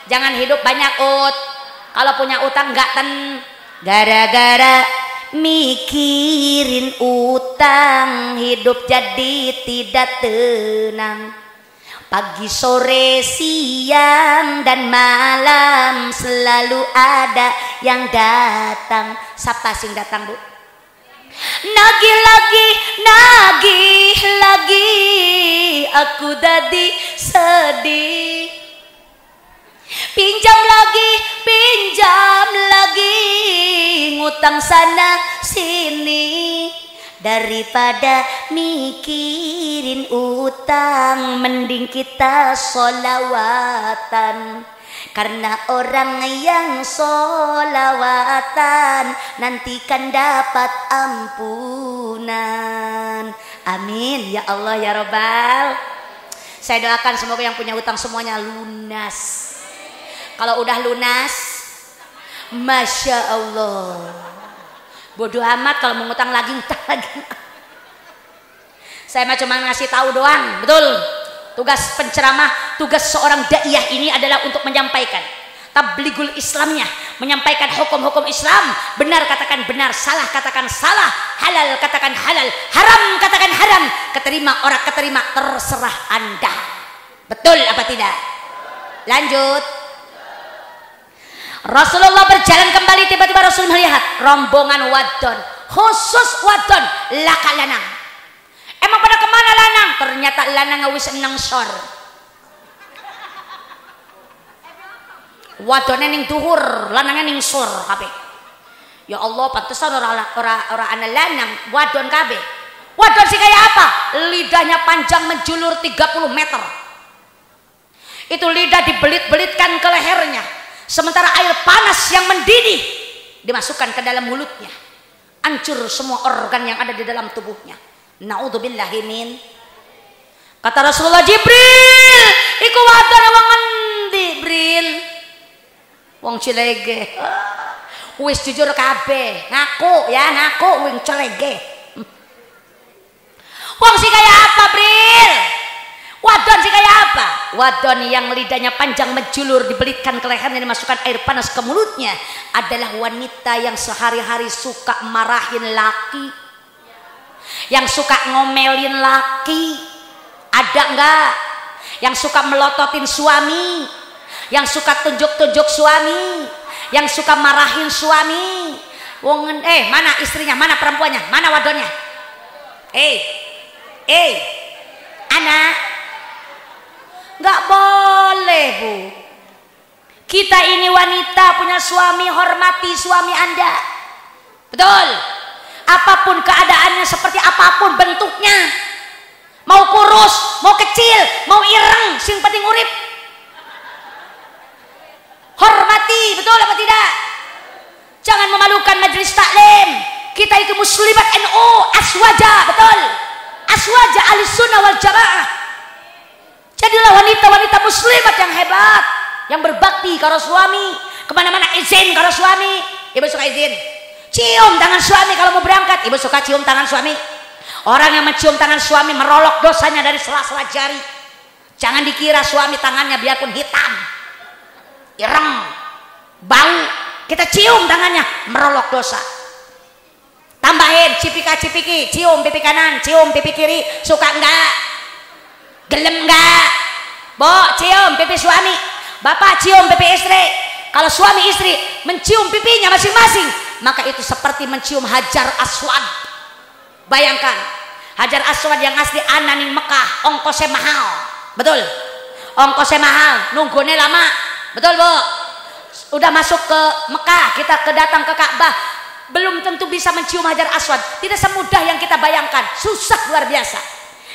Jangan hidup banyak ut. Kalau punya utang nggak gara-gara mikirin utang, hidup jadi tidak tenang. Pagi, sore, siang, dan malam selalu ada yang datang. Siapa sing datang, Bu? Nagih lagi, aku dadi sedih. Pinjam lagi, ngutang sana sini. Daripada mikirin utang, mending kita sholawatan. Karena orang yang sholawatan nantikan dapat ampunan. Amin ya Allah ya Rabbal. Saya doakan semoga yang punya hutang semuanya lunas. Kalau udah lunas, Masya Allah, bodoh amat kalau mengutang lagi, utang lagi. Saya mah cuma ngasih tahu doang, betul. Tugas penceramah, tugas seorang daiyah ini adalah untuk menyampaikan tabligul Islamnya, menyampaikan hukum-hukum Islam. Benar katakan benar, salah katakan salah, halal katakan halal, haram katakan haram. Keterima orang keterima, terserah Anda. Betul apa tidak? Lanjut. Rasulullah berjalan kembali, tiba-tiba Rasul melihat rombongan wadon, khusus wadon laka lanang. Emang pada kemana lanang? Ternyata lanang wis nang sor. Wadone ning duhur, lanangnya ning sor kabeh. Ya Allah, pantesan ora ana lanang, wadon kabeh. Wadon sih kayak apa? Lidahnya panjang menjulur 30 meter. Itu lidah dibelit-belitkan ke lehernya. Sementara air panas yang mendidih dimasukkan ke dalam mulutnya, hancur semua organ yang ada di dalam tubuhnya. Naudzubillahi min. Kata Rasulullah, Jibril, iku wadon wong endi, Bril? Wong Cilege. Wis jujur kabeh, ngaku ya, ngaku wing Cilege. Wong sih kayak apa, Bril? Wadon sih kayak apa? Wadon yang lidahnya panjang menjulur, dibelitkan ke lehernya, dimasukkan air panas ke mulutnya, adalah wanita yang sehari-hari suka marahin laki, yang suka ngomelin laki. Ada enggak? Yang suka melototin suami, yang suka tunjuk-tunjuk suami, yang suka marahin suami. Mana istrinya? Mana perempuannya? Mana wadonnya? Anak, nggak boleh, Bu. Kita ini wanita punya suami, hormati suami Anda. Betul. Apapun keadaannya, seperti apapun bentuknya, mau kurus, mau kecil, mau ireng, sing penting urip. Hormati, betul apa tidak? Jangan memalukan majelis taklim. Kita itu muslimat NU, aswaja, betul. Aswaja ahlussunnah wal jamaah. Jadilah wanita-wanita muslimat yang hebat, yang berbakti karo suami, kemana-mana izin karo suami. Ibu suka izin, cium tangan suami kalau mau berangkat. Ibu suka cium tangan suami. Orang yang mencium tangan suami merolok dosanya dari sela-sela jari. Jangan dikira suami tangannya biarpun hitam, ireng, bau, kita cium tangannya, merolok dosa. Tambahin cipika-cipiki, cium pipi kanan, cium pipi kiri, suka enggak? Gelem enggak? Bo, cium pipi suami, bapak cium pipi istri. Kalau suami istri mencium pipinya masing-masing, maka itu seperti mencium Hajar Aswad. Bayangkan, Hajar Aswad yang asli ananing Mekah, ongkosnya mahal. Betul? Ongkosnya mahal, nunggune lama. Betul, Bu? Udah masuk ke Mekah, kita datang ke Ka'bah, belum tentu bisa mencium Hajar Aswad. Tidak semudah yang kita bayangkan, susah luar biasa.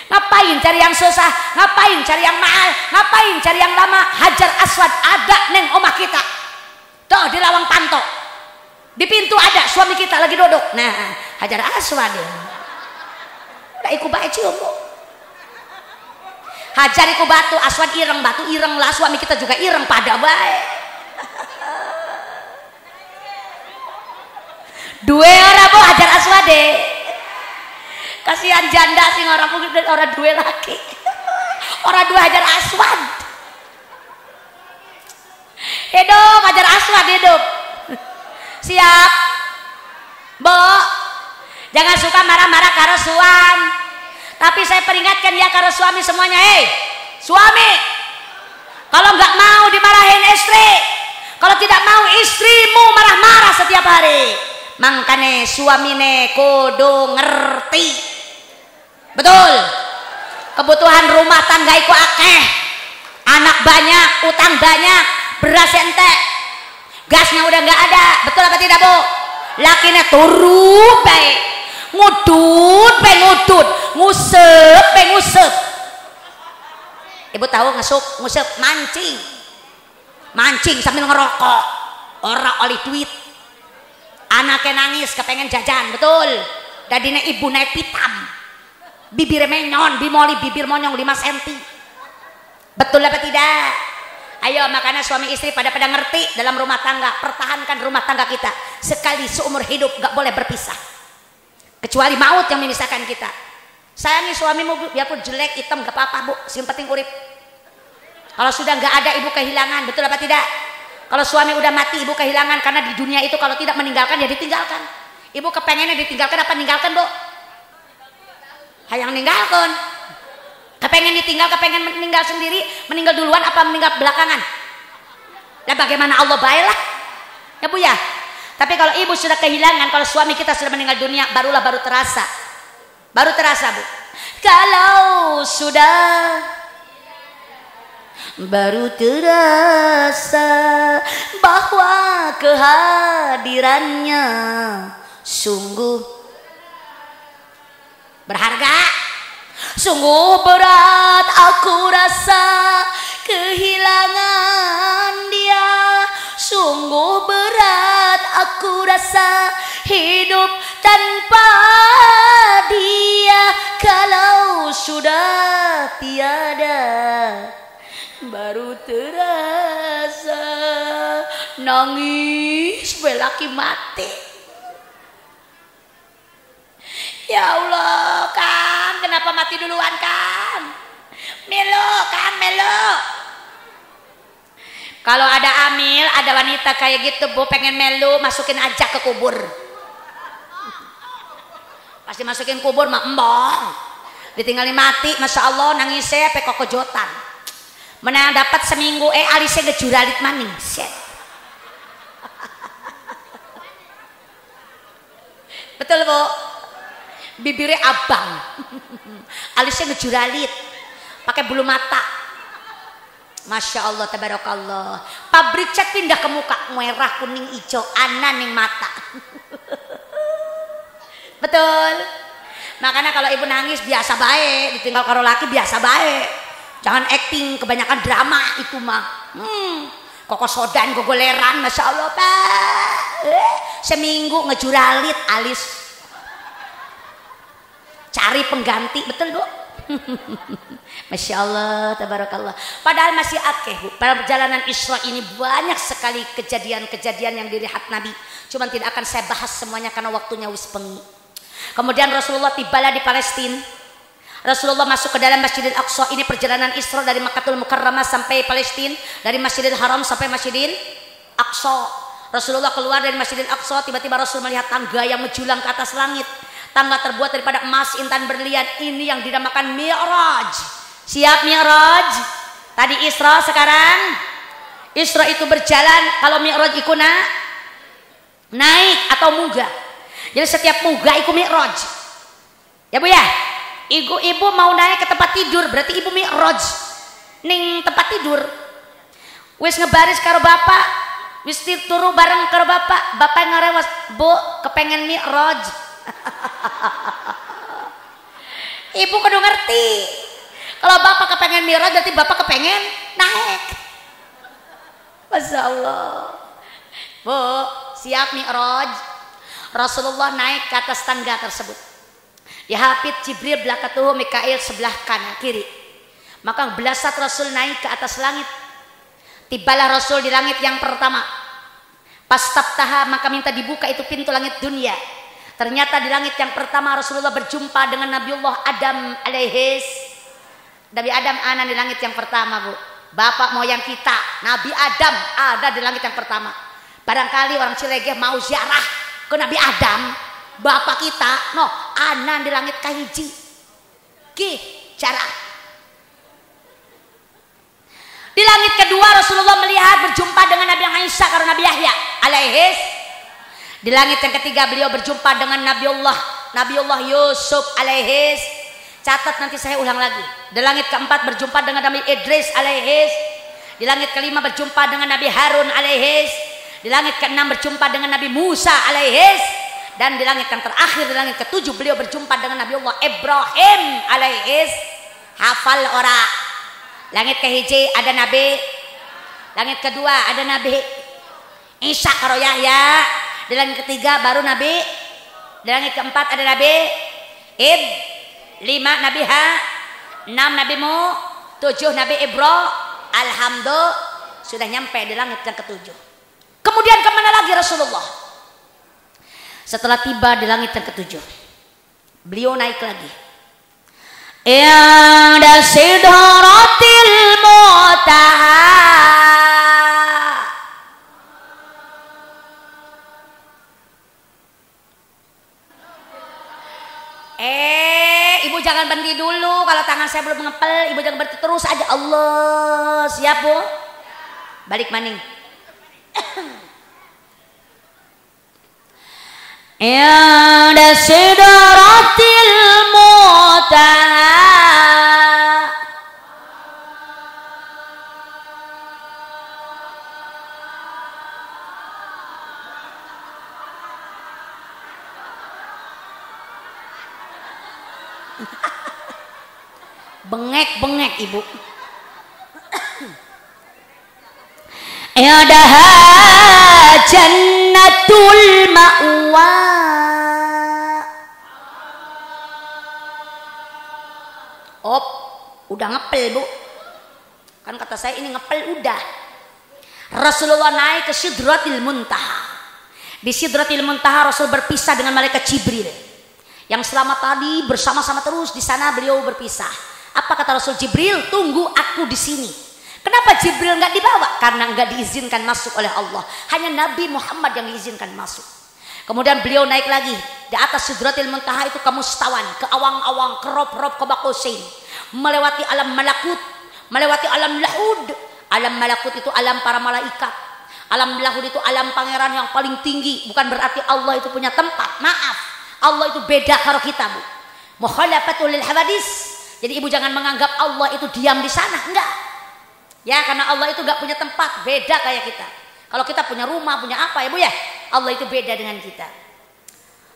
Ngapain cari yang susah, ngapain cari yang mahal, ngapain cari yang lama? Hajar Aswad ada neng omah kita tuh di Lawang Panto, di pintu ada, suami kita lagi duduk. Nah, Hajar Aswad ya udah iku bae cium, Bu. Hajar iku batu, Aswad ireng, batu ireng lah, suami kita juga ireng pada bae. Dua orang, Bu, Hajar Aswad deh. Kasihan janda sih orang dua laki. Orang dua Hajar Aswad. Hidup Hajar Aswad hidup. Siap, Bo. Jangan suka marah-marah karo suami. Tapi saya peringatkan ya karo suami semuanya, suami, kalau nggak mau dimarahin istri, kalau tidak mau istrimu marah-marah setiap hari, makanya suamine kudu ngerti. Betul, kebutuhan rumah tangga iku akeh, anak banyak, utang banyak, beras entek, gasnya udah nggak ada. Betul apa tidak, Bu? Lakine turu baik, ngudut baik ngudut, ngusep baik ngusep. Ibu tahu ngusep mancing, mancing sambil ngerokok, ora oleh duit. Anaknya nangis kepengen jajan, betul. Dadine ibu naik pitam, bibir menyon, bimoli bibir monyong 5 cm. Betul apa tidak? Ayo, makanya suami istri pada ngerti dalam rumah tangga, pertahankan rumah tangga kita. Sekali seumur hidup gak boleh berpisah, kecuali maut yang memisahkan kita. Sayangi suamimu, biarpun jelek hitam gak apa-apa, Bu, yang penting urip. Kalau sudah gak ada, ibu kehilangan. Betul apa tidak? Kalau suami udah mati, ibu kehilangan. Karena di dunia itu kalau tidak meninggalkan ya ditinggalkan. Ibu kepengennya ditinggalkan apa meninggalkan, Bu? Hayang ninggalkan. Kepengen ditinggal, kepengen meninggal sendiri, meninggal duluan apa meninggal belakangan? Lah bagaimana Allah baiklah, ya Bu ya. Tapi kalau ibu sudah kehilangan, kalau suami kita sudah meninggal dunia, baru terasa, Bu. Kalau sudah baru terasa bahwa kehadirannya sungguh berharga. Sungguh berat aku rasa kehilangan dia. Sungguh berat aku rasa hidup tanpa dia. Kalau sudah tiada, baru terasa nangis belaki mati. Ya Allah, Kang, kenapa mati duluan, Kang? Melo, Kang, melo. Kalau ada amil, ada wanita kayak gitu, Bu, pengen melu, masukin aja ke kubur. Pasti masukin kubur, mah embong. Ditinggalin mati, Masya Allah, nangisnya sampai kokojotan. Menang dapat seminggu, alisnya ngejuralit maning. Set. Betul, Bu? Bibirnya abang, alisnya ngejuralit, pakai bulu mata. Masya Allah, tabarakallah. Pabrik cat pindah ke muka, merah, kuning, hijau, anan yang mata. Betul. Makanya kalau ibu nangis biasa baik, ditinggal karo laki biasa baik. Jangan acting, kebanyakan drama itu mah. Koko sodan, gogoleran, Masya Allah, Pak. Seminggu ngejuralit alis. Cari pengganti, betul, Bu? Masya Allah, tabarakallah. Padahal masih akeh, Bu. Pada perjalanan Isra ini banyak sekali kejadian-kejadian yang dilihat Nabi. Cuman tidak akan saya bahas semuanya karena waktunya wis pengi. Kemudian Rasulullah tibalah di Palestina. Rasulullah masuk ke dalam Masjidil Aqsa. Ini perjalanan Isra dari Makkatul Mukarramah sampai Palestina, dari Masjidil Haram sampai Masjidil Aqsa. Rasulullah keluar dari Masjidil Aqsa, tiba-tiba Rasul melihat tangga yang menjulang ke atas langit. Tangga terbuat daripada emas, intan berlian. Ini yang dinamakan Mi'raj. Siap Mi'raj? Tadi Isra, sekarang Isra itu berjalan. Kalau Mi'raj itu naik atau munggah. Jadi setiap munggah itu Mi'raj. Ya Bu ya? Ibu mau naik ke tempat tidur, berarti ibu Mi'raj ning tempat tidur. Wis ngebaris karo bapak, wis turu bareng karo bapak. Bapak ngarewas, "Bu, kepengen Mi'raj." Ibu kudu ngerti. Kalau bapak kepengen Mi'raj, berarti bapak kepengen naik. Masya Allah. Bu, siap Mi'raj. Rasulullah naik ke atas tangga tersebut. Dihapit Jibril belakatuhu Mikail sebelah kanan kiri. Maka belasat Rasul naik ke atas langit. Tibalah Rasul di langit yang pertama. Pas tabtaha, maka minta dibuka itu pintu langit dunia. Ternyata di langit yang pertama Rasulullah berjumpa dengan Nabiullah Adam alaihis. Nabi Adam ana di langit yang pertama, Bu. Bapak moyang kita, Nabi Adam ada di langit yang pertama. Barangkali orang Cilegeh mau ziarah ke Nabi Adam, bapak kita, no, ana di langit kahiji. Ki cara. Di langit kedua Rasulullah melihat berjumpa dengan Nabi Isa karena Nabi Yahya alaihis. Di langit yang ketiga beliau berjumpa dengan Nabiullah Yusuf alaihis. Catat nanti saya ulang lagi. Di langit keempat berjumpa dengan Nabi Idris alaihis. Di langit kelima berjumpa dengan Nabi Harun alaihis. Di langit keenam berjumpa dengan Nabi Musa alaihis. Dan di langit yang terakhir, di langit ketujuh beliau berjumpa dengan Nabiullah Ibrahim alaihis. Hafal ora? Langit kehiji ada Nabi, langit kedua ada Nabi Isa karo Yahya, di langit ketiga baru Nabi, di langit keempat ada Nabi lima Nabi enam Nabi tujuh Nabi Alhamdulillah sudah nyampe di langit yang ketujuh. Kemudian kemana lagi Rasulullah? Setelah tiba di langit yang ketujuh, beliau naik lagi. Inda sidratil muntaha. Ibu jangan berhenti dulu. Kalau tangan saya belum ngepel, ibu jangan berhenti, terus aja. Allah, siap Bu? Balik maning. Inda sidratil muntaha. Bengek ibu. Adaha jannatul ma'wa. Udah ngepel Bu. Kan kata saya ini ngepel udah. Rasulullah naik ke Sidratil Muntaha. Di Sidratil Muntaha Rasul berpisah dengan malaikat Jibril. Yang selama tadi bersama-sama terus di sana beliau berpisah. Apa kata Rasul Jibril? Tunggu aku di sini. Kenapa Jibril nggak dibawa? Karena nggak diizinkan masuk oleh Allah. Hanya Nabi Muhammad yang diizinkan masuk. Kemudian beliau naik lagi di atas Sidratil Muntaha itu ke mustawan, ke awang-awang, ke rob-rob, ke bakosin, melewati alam malakut, melewati alam lahud. Alam malakut itu alam para malaikat. Alam lahud itu alam pangeran yang paling tinggi. Bukan berarti Allah itu punya tempat. Maaf, Allah itu beda karo kita Bu. Mukhalafatul lil hawadis. Jadi ibu jangan menganggap Allah itu diam di sana, enggak. Ya, karena Allah itu enggak punya tempat, beda kayak kita. Kalau kita punya rumah, punya apa ya Bu ya? Allah itu beda dengan kita.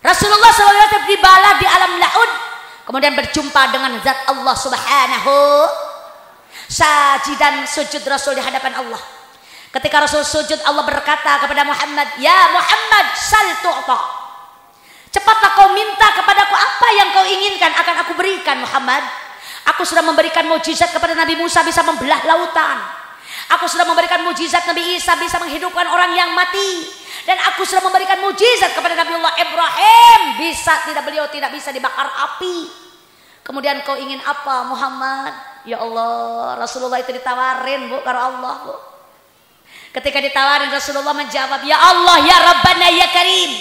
Rasulullah SAW dibalah di alam laud, kemudian berjumpa dengan zat Allah Subhanahu. Sajidan sujud Rasul di hadapan Allah. Ketika Rasul sujud, Allah berkata kepada Muhammad, "Ya Muhammad, sal tu'ta." Cepatlah kau minta kepadaku apa yang kau inginkan, akan aku berikan Muhammad. Aku sudah memberikan mukjizat kepada Nabi Musa bisa membelah lautan. Aku sudah memberikan mukjizat Nabi Isa bisa menghidupkan orang yang mati. Dan aku sudah memberikan mukjizat kepada Nabiullah Ibrahim beliau tidak bisa dibakar api. Kemudian kau ingin apa Muhammad? Ya Allah, Rasulullah itu ditawarin Bu karo Allah Bu. Ketika ditawarin, Rasulullah menjawab, ya Allah, ya Rabbana, ya Karim,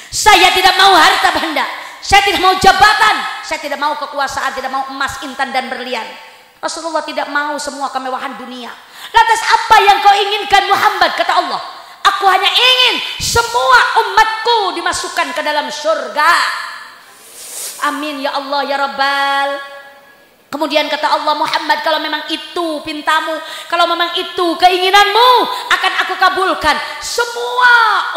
saya tidak mau harta benda, saya tidak mau jabatan, saya tidak mau kekuasaan, tidak mau emas, intan dan berlian. Rasulullah tidak mau semua kemewahan dunia. Lantas apa yang kau inginkan Muhammad? Kata Allah, aku hanya ingin semua umatku dimasukkan ke dalam surga. Amin ya Allah ya Rabbal. Kemudian kata Allah, Muhammad, kalau memang itu pintamu, kalau memang itu keinginanmu, akan aku kabulkan. Semua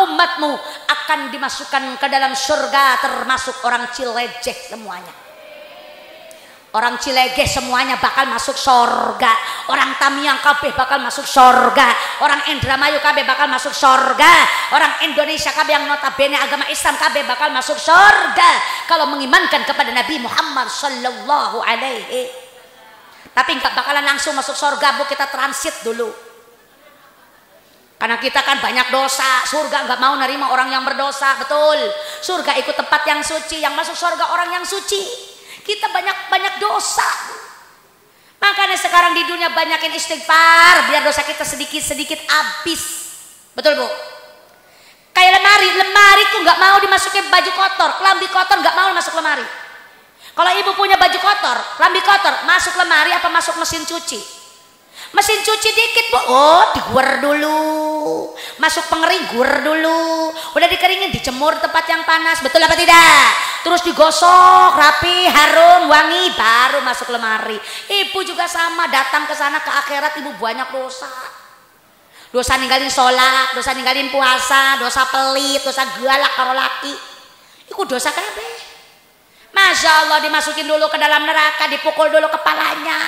umatmu akan dimasukkan ke dalam surga, termasuk orang Cileceh semuanya. Orang Cilegeh semuanya bakal masuk surga. Orang Tamiang kabeh bakal masuk surga. Orang Indramayu kabeh bakal masuk surga. Orang Indonesia kabeh yang notabene agama Islam kabeh bakal masuk surga kalau mengimankan kepada Nabi Muhammad sallallahu alaihi. Tapi enggak bakalan langsung masuk surga, Bu, kita transit dulu. Karena kita kan banyak dosa. Surga enggak mau nerima orang yang berdosa, betul. Surga ikut tempat yang suci, yang masuk surga orang yang suci. Kita banyak dosa. Makanya sekarang di dunia banyakin istighfar biar dosa kita sedikit-sedikit habis. Betul, Bu? Kayak lemari ku nggak mau dimasukin baju kotor, kelambi kotor nggak mau masuk lemari. Kalau ibu punya baju kotor, kelambi kotor, masuk lemari apa masuk mesin cuci? Mesin cuci dikit, Bu. Oh, diguer dulu. Masuk pengering, guer dulu. Udah dikeringin, dijemur tempat yang panas. Betul apa tidak? Terus digosok, rapi, harum, wangi, baru masuk lemari. Ibu juga sama, datang ke sana ke akhirat ibu banyak dosa. Dosa ninggalin sholat, dosa ninggalin puasa, dosa pelit, dosa galak karo laki. Iku dosa kabeh. Masya Allah, dimasukin dulu ke dalam neraka, dipukul dulu kepalanya,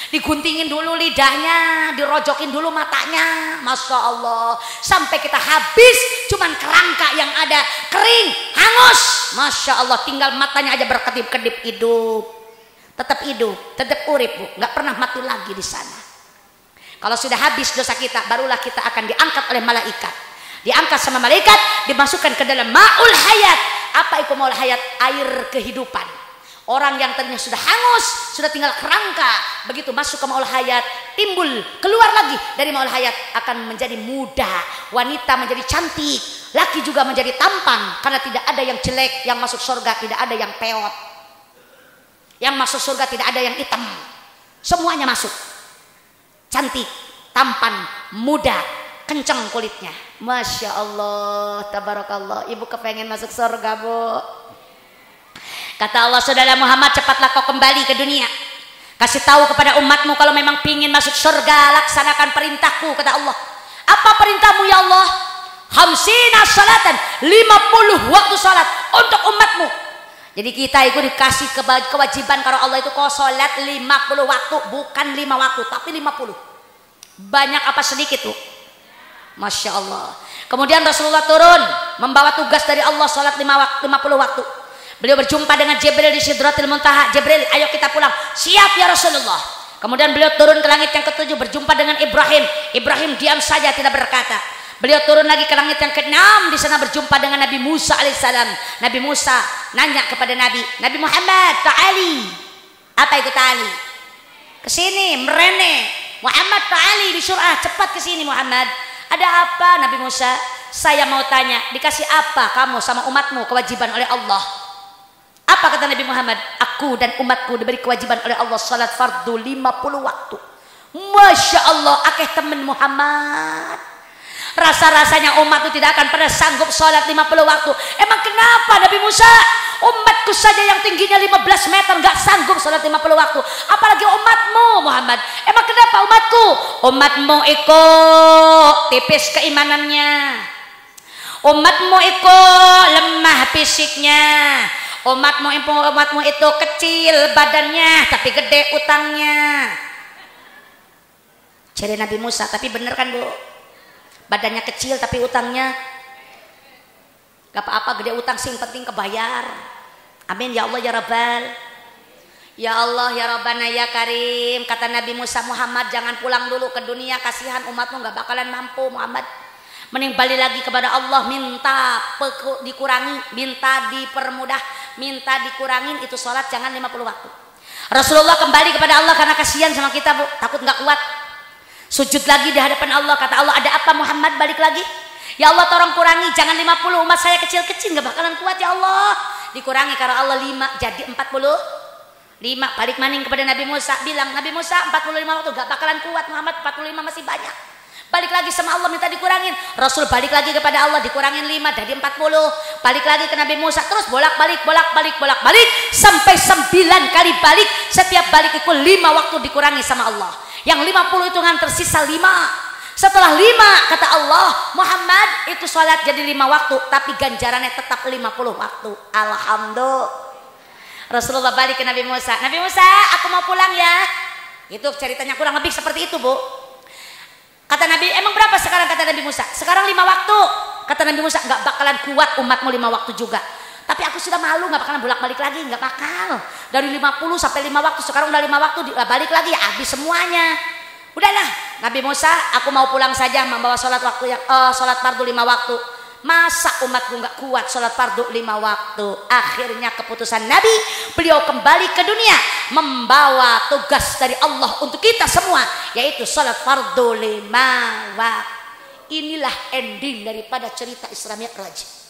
diguntingin dulu lidahnya, dirojokin dulu matanya. Masya Allah, sampai kita habis, cuman kerangka yang ada, kering, hangus. Masya Allah, tinggal matanya aja berkedip-kedip, hidup, tetap hidup, tetap urip, Bu, nggak pernah mati lagi di sana. Kalau sudah habis dosa kita, barulah kita akan diangkat oleh malaikat. Diangkat sama malaikat, dimasukkan ke dalam ma'ul hayat. Apa itu ma'ul hayat? Air kehidupan. Orang yang tadinya sudah hangus, sudah tinggal kerangka, begitu masuk ke ma'ul hayat, timbul, keluar lagi dari ma'ul hayat, akan menjadi muda, wanita menjadi cantik, laki juga menjadi tampan, karena tidak ada yang jelek. Yang masuk surga tidak ada yang peot, yang masuk surga tidak ada yang hitam, semuanya masuk, cantik, tampan, muda, kencang kulitnya. Masya Allah, tabarakallah. Ibu kepengen masuk surga, Bu. Kata Allah, saudara Muhammad, cepatlah kau kembali ke dunia, kasih tahu kepada umatmu kalau memang pingin masuk surga, laksanakan perintahku. Kata Allah, apa perintahmu ya Allah? Hamsina salatan, 50 waktu salat untuk umatmu. Jadi kita itu dikasih kewajiban kalau Allah itu kau salat 50 waktu, bukan 5 waktu tapi 50. Banyak apa sedikit, Bu? Masya Allah. Kemudian Rasulullah turun membawa tugas dari Allah, salat 50 waktu. Beliau berjumpa dengan Jibril di Sidratil Muntaha. Jibril, ayo kita pulang. Siap ya Rasulullah. Kemudian beliau turun ke langit yang ke-7 berjumpa dengan Ibrahim. Ibrahim diam saja tidak berkata. Beliau turun lagi ke langit yang ke-6, di sana berjumpa dengan Nabi Musa alaihissalam. Nabi Musa nanya kepada Nabi Muhammad, ta'ali. Apa itu ta'ali? Kesini, merene. Muhammad ta'ali bisyur'ah, cepat kesini Muhammad. Ada apa Nabi Musa? Saya mau tanya, dikasih apa kamu sama umatmu kewajiban oleh Allah? Apa kata Nabi Muhammad? Aku dan umatku diberi kewajiban oleh Allah salat fardu 50 waktu. Masya Allah, akeh temen Muhammad. Rasa-rasanya umat itu tidak akan pernah sanggup salat 50 waktu. Emang kenapa Nabi Musa? Umatku saja yang tingginya 15 meter nggak sanggup salat 50 waktu. Apalagi umatmu Muhammad. Emang kenapa umatku? Umatmu ikut tipis keimanannya. Umatmu ikut lemah fisiknya. Umatmu itu kecil badannya tapi gede utangnya. Jadi Nabi Musa, tapi bener kan, Bu? Badannya kecil tapi utangnya gak apa-apa, gede utang sing penting kebayar. Amin ya Allah ya Rabbal. Ya Allah ya Rabbana ya Karim. Kata Nabi Musa, Muhammad jangan pulang dulu ke dunia, kasihan umatmu gak bakalan mampu Muhammad. Mending balik lagi kepada Allah, minta dikurangi, minta dipermudah, minta dikurangin itu sholat jangan 50 waktu. Rasulullah kembali kepada Allah karena kasihan sama kita, Bu, takut nggak kuat. Sujud lagi di hadapan Allah, kata Allah, ada apa Muhammad balik lagi? Ya Allah tolong kurangi, jangan 50, umat saya kecil-kecil gak bakalan kuat ya Allah. Dikurangi karena Allah 5 jadi 45. Balik maning kepada Nabi Musa, bilang Nabi Musa 45 waktu gak bakalan kuat Muhammad, 45 masih banyak. Balik lagi sama Allah minta dikurangin. Rasul balik lagi kepada Allah, dikurangin 5 jadi 40. Balik lagi ke Nabi Musa, terus bolak-balik sampai 9 kali balik. Setiap balik itu 5 waktu dikurangi sama Allah. Yang 50 hitungan tersisa 5. Setelah 5 kata Allah, Muhammad itu sholat jadi 5 waktu, tapi ganjarannya tetap 50 waktu. Alhamdulillah. Rasulullah balik ke Nabi Musa, Nabi Musa aku mau pulang ya. Itu ceritanya kurang lebih seperti itu, Bu. Kata Nabi, emang berapa sekarang? Kata Nabi Musa, sekarang 5 waktu. Kata Nabi Musa, gak bakalan kuat umatmu 5 waktu juga. Tapi aku sudah malu, gak bakalan bolak-balik lagi, gak bakal. Dari 50 sampai 5 waktu, sekarang udah 5 waktu, balik lagi ya habis semuanya. Udahlah, Nabi Musa, aku mau pulang saja membawa sholat waktu yang sholat fardu 5 waktu. Masa umatku gak kuat sholat fardu 5 waktu? Akhirnya keputusan Nabi, beliau kembali ke dunia membawa tugas dari Allah untuk kita semua, yaitu sholat fardu 5 waktu. Inilah ending daripada cerita Isra Mi'raj.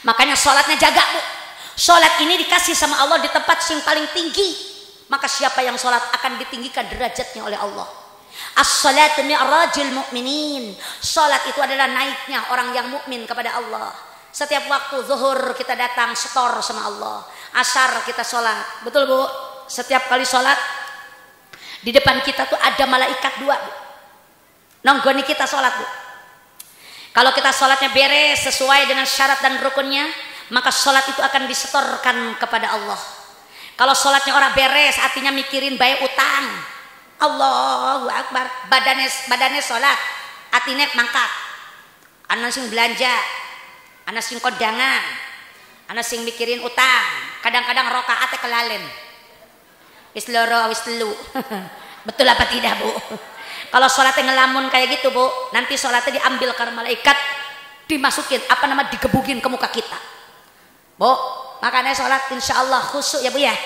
Makanya sholatnya jaga, Bu. Sholat ini dikasih sama Allah di tempat yang paling tinggi. Maka siapa yang sholat akan ditinggikan derajatnya oleh Allah. As-salatu mi'rajul mu'minin. Sholat itu adalah naiknya orang yang mukmin kepada Allah. Setiap waktu zuhur kita datang setor sama Allah. Asar kita sholat. Betul, Bu? Setiap kali sholat di depan kita tuh ada malaikat 2, Bu. Nonggoni kita sholat, Bu. Kalau kita sholatnya beres sesuai dengan syarat dan rukunnya, maka sholat itu akan disetorkan kepada Allah. Kalau sholatnya orang beres, artinya mikirin bayar utang, Allahu Akbar, badannya sholat, artinya mangkat, anak sing belanja, anak sing kondangan, anak sing mikirin utang, kadang-kadang rokaatnya kelalen, wis loro wis telu. Betul apa tidak, Bu? Kalau sholatnya ngelamun kayak gitu, Bu, nanti sholatnya diambil karena malaikat, dimasukin digebukin ke muka kita, Bu. Makanya sholat insya Allah khusyuk ya, Bu ya.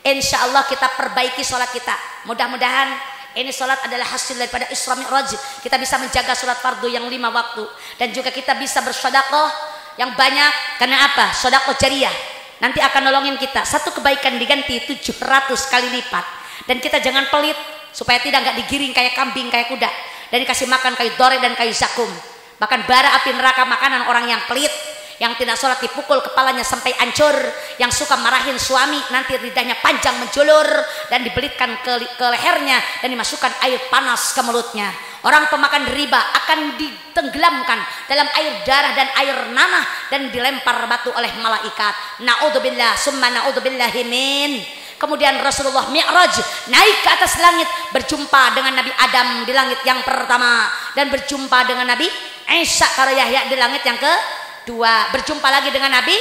Insya Allah kita perbaiki sholat kita. Mudah-mudahan ini sholat adalah hasil daripada Isra Mi'raj. Kita bisa menjaga sholat fardu yang 5 waktu. Dan juga kita bisa bersedekah yang banyak. Karena apa? Sedekah jariyah. Nanti akan nolongin kita. Satu kebaikan diganti 700 kali lipat. Dan kita jangan pelit, supaya nggak digiring kayak kambing, kayak kuda. Dan dikasih makan kayu dore dan kayu zakum. Bahkan bara api neraka makanan orang yang pelit. Yang tidak sholat dipukul kepalanya sampai hancur. Yang suka marahin suami nanti lidahnya panjang menjulur dan dibelitkan ke lehernya dan dimasukkan air panas ke mulutnya. Orang pemakan riba akan ditenggelamkan dalam air darah dan air nanah dan dilempar batu oleh malaikat. Na'udzubillah summa na'udzubillahi min. Kemudian Rasulullah Mi'raj naik ke atas langit, berjumpa dengan Nabi Adam di langit yang pertama, dan berjumpa dengan Nabi Isa karo Yahya di langit yang kedua, berjumpa lagi dengan Nabi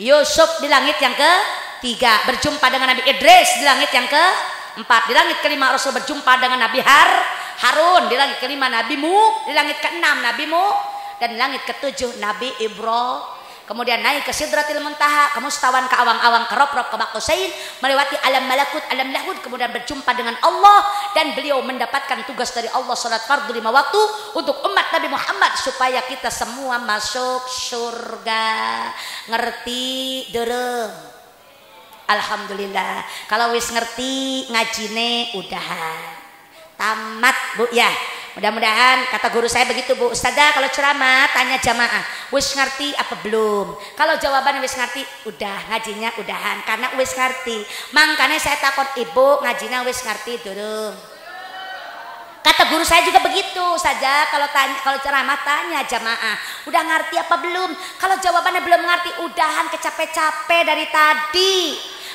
Yusuf di langit yang ketiga, berjumpa dengan Nabi Idris di langit yang keempat, di langit kelima Rasul berjumpa dengan Nabi Harun, di langit kelima Nabi Mu, di langit keenam Nabi Mu, dan di langit ketujuh Nabi Ibrahim. Kemudian naik ke Sidratil Muntaha, ke mustawan, ke awang-awang, ke rob-rob, ke Baqausain, melewati alam malakut, alam lahud, kemudian berjumpa dengan Allah, dan beliau mendapatkan tugas dari Allah salat fardu 5 waktu untuk umat Nabi Muhammad supaya kita semua masuk surga. Ngerti dereng? Alhamdulillah. Kalau wis ngerti ngajine udahan tamat, Bu ya. Mudah-mudahan kata guru saya begitu, Bu. Ustazah kalau ceramah tanya jamaah, wis ngerti apa belum? Kalau jawaban wis ngerti, udah ngajinya udahan karena wis ngerti. Makanya saya takut ibu ngajinya wis ngerti durung. Kata guru saya juga begitu saja, kalau ceramah tanya jamaah, udah ngerti apa belum? Kalau jawabannya belum ngerti, udahan, kecapek-capek dari tadi.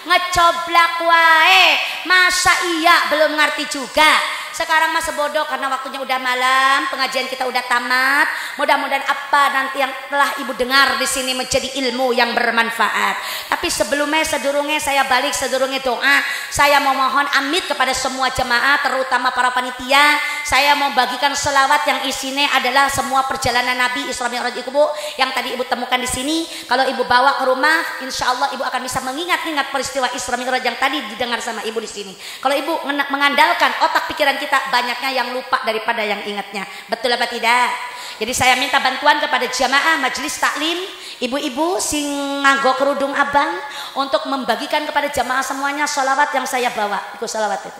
Ngecoblak wae, masa iya belum ngerti juga? Sekarang masa bodoh karena waktunya udah malam, pengajian kita udah tamat. Mudah-mudahan apa nanti yang telah ibu dengar di sini menjadi ilmu yang bermanfaat. Tapi sedurungnya saya balik, sedurungnya doa, saya mau mohon amit kepada semua jemaah, terutama para panitia. Saya mau bagikan selawat yang isinya adalah semua perjalanan Nabi Isra Mi'raj itu, Bu, yang tadi ibu temukan di sini. Kalau ibu bawa ke rumah, insya Allah ibu akan bisa mengingat-ingat peristiwa Isra Mi'raj yang tadi didengar sama ibu di sini. Kalau ibu mengandalkan otak pikiran kita ternyata banyaknya yang lupa daripada yang ingatnya. Betul apa tidak? Jadi saya minta bantuan kepada jamaah majelis taklim, ibu-ibu sing nganggo kerudung abang untuk membagikan kepada jamaah semuanya sholawat yang saya bawa. Ikut sholawat itu.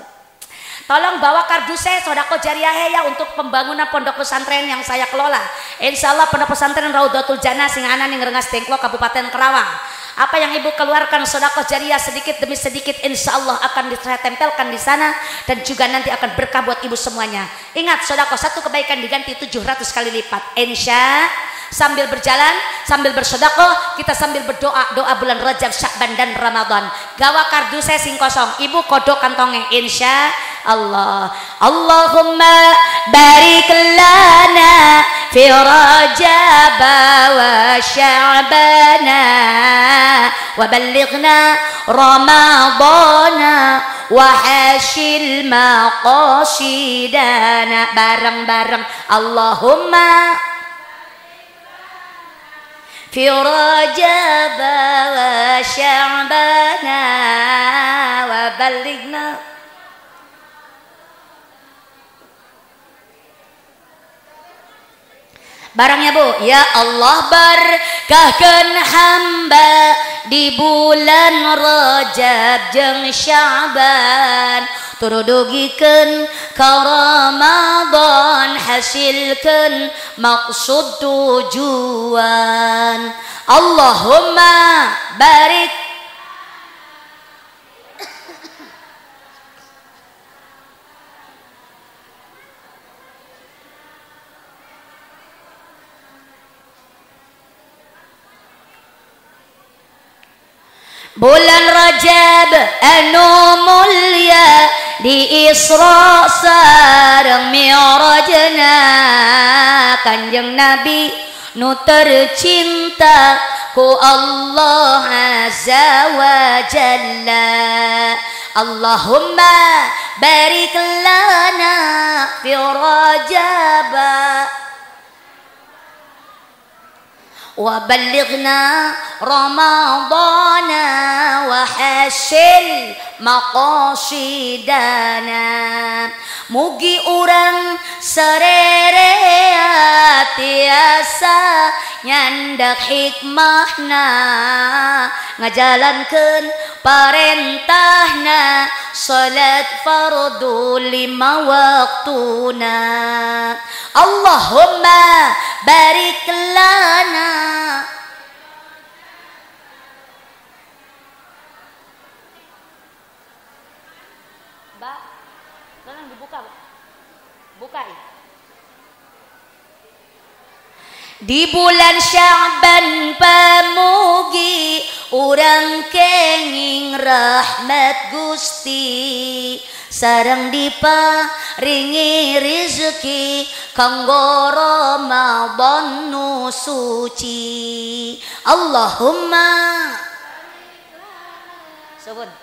Tolong bawa kardusnya sodako jariah ya untuk pembangunan pondok pesantren yang saya kelola. Insya Allah pondok pesantren Raudatul Jannah sing ana ning Rengas Dengklok Kabupaten Kerawang. Apa yang ibu keluarkan sodako jariah sedikit demi sedikit insya Allah akan saya tempelkan di sana dan juga nanti akan berkah buat ibu semuanya. Ingat sodako satu kebaikan diganti 700 kali lipat. Insya sambil berjalan sambil bersodako kita sambil berdoa doa bulan Rajab, Sya'ban dan Ramadan. Gawa kardusnya sing kosong ibu kodok kantongnya insya Allah. Allahumma barik lana fi Rajab wa Sya'bana wa ballighna Ramadana wa hasil maqasidana. Bareng-bareng Allahumma fi Rajab wa Sya'bana wa ballighna. Barangnya bu, ya Allah berkahkan hamba di bulan Rajab jeung Sya'ban, turudugikeun ka Ramadan, hasilkeun maksud tujuan. Allahumma barik bulan Rajab anu mulya di Isra sareng Mi'rajna Kanjeng Nabi nu tercinta ku Allah azza wa jalla. Allahumma barik lana fi Rajab wa ballighna Ramadana wa hasil maqasidana. Mugi urang sarerea tiasa nyandak hikmahna ngajalankeun parentahna salat fardu 5 waktuna. Allahumma barik lana Mbak, tolong dibuka, Mbak. Buka ini. Di bulan Sya'ban pamugi urang kenging rahmat Gusti sareng diparingi rezeki kanggo Ramadan nu suci. Allahumma Subhan.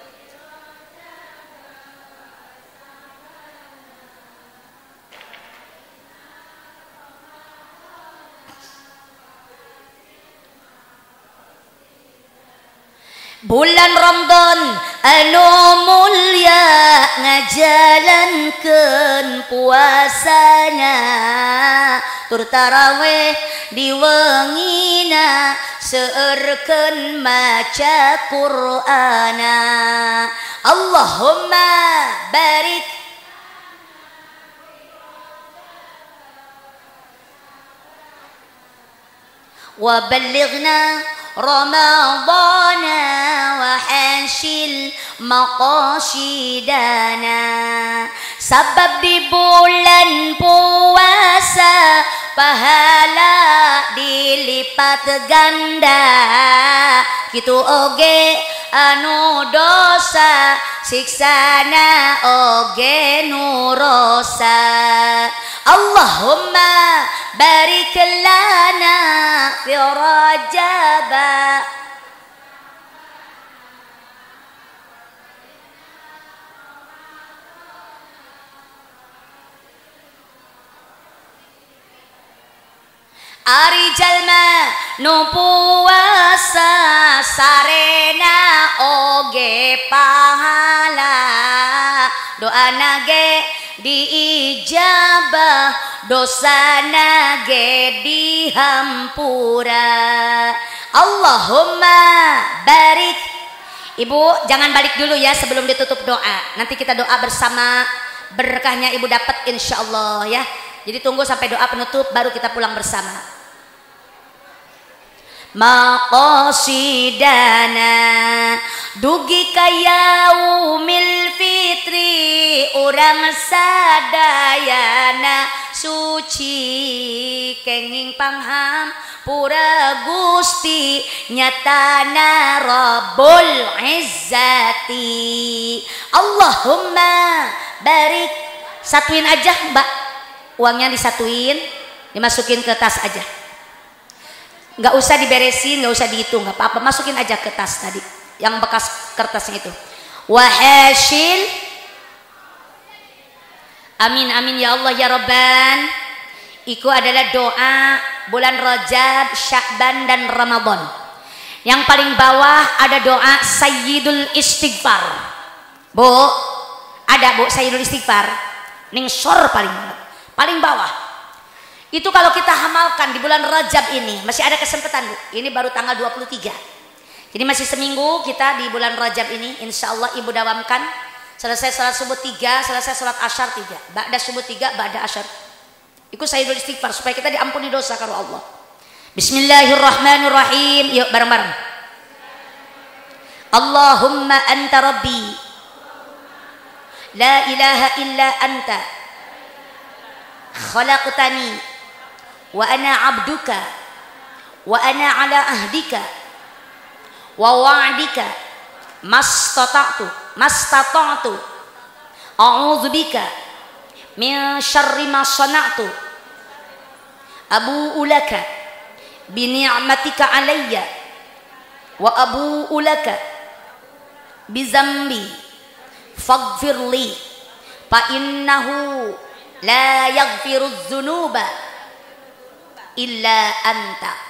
Bulan Ramadan anu mulya ngajalankeun puasana tur tarawih di wengina seueurkeun maca Qur'ana. Allahumma barik wa ballighna Ramadana wa hasil maqasidana. Sabab di bulan puasa pahala dilipat ganda, kitu oge anu dosa siksana oge nurosa. Allahumma barik lana fi Rajab ari jalma nu puasa sarena oge pahala doana ge diijabah, dosana ge dihampura. Allahumma barik. Ibu jangan balik dulu ya sebelum ditutup doa. Nanti kita doa bersama, berkahnya ibu dapat insyaallah ya. Jadi tunggu sampai doa penutup baru kita pulang bersama. Maqasidana dugi kayaumil fitri, urang sadayana suci kenging pangham pura Gusti nyatana Rabbul Izzati. Allahumma barik. Satuin aja Mbak, uangnya disatuin, dimasukin ke tas aja, nggak usah diberesin, nggak usah dihitung, nggak apa-apa, masukin aja ke tas tadi yang bekas kertasnya itu. Wahasil, amin amin ya Allah ya Rabban. Itu adalah doa bulan Rajab, Sya'ban dan Ramadan. Yang paling bawah ada doa Sayyidul Istighfar. Bu, ada Bu Sayyidul Istighfar. Ningsor paling bawah. Itu kalau kita hamalkan di bulan Rajab ini, masih ada kesempatan Bu. Ini baru tanggal 23. Jadi masih seminggu kita di bulan Rajab ini. Insya Allah ibu dawamkan. Selesai salat subuh 3, selesai salat asyar 3. Ba'da subuh 3, ba'da asyar. Ikut Sayyidul Istighfar supaya kita diampuni dosa karo Allah. Bismillahirrahmanirrahim. Yuk bareng-bareng. Allahumma anta rabbi, la ilaha illa anta, khalaqtani wa ana abduka wa ana ala ahdika wa wa'dika mastata'tu a'udzu bika min syarri ma sana'tu, abu'u laka bi ni'matika alayya wa abu'u laka bi zambi faghfirli fa innahu la yaghfirudz dzunuba illa anta.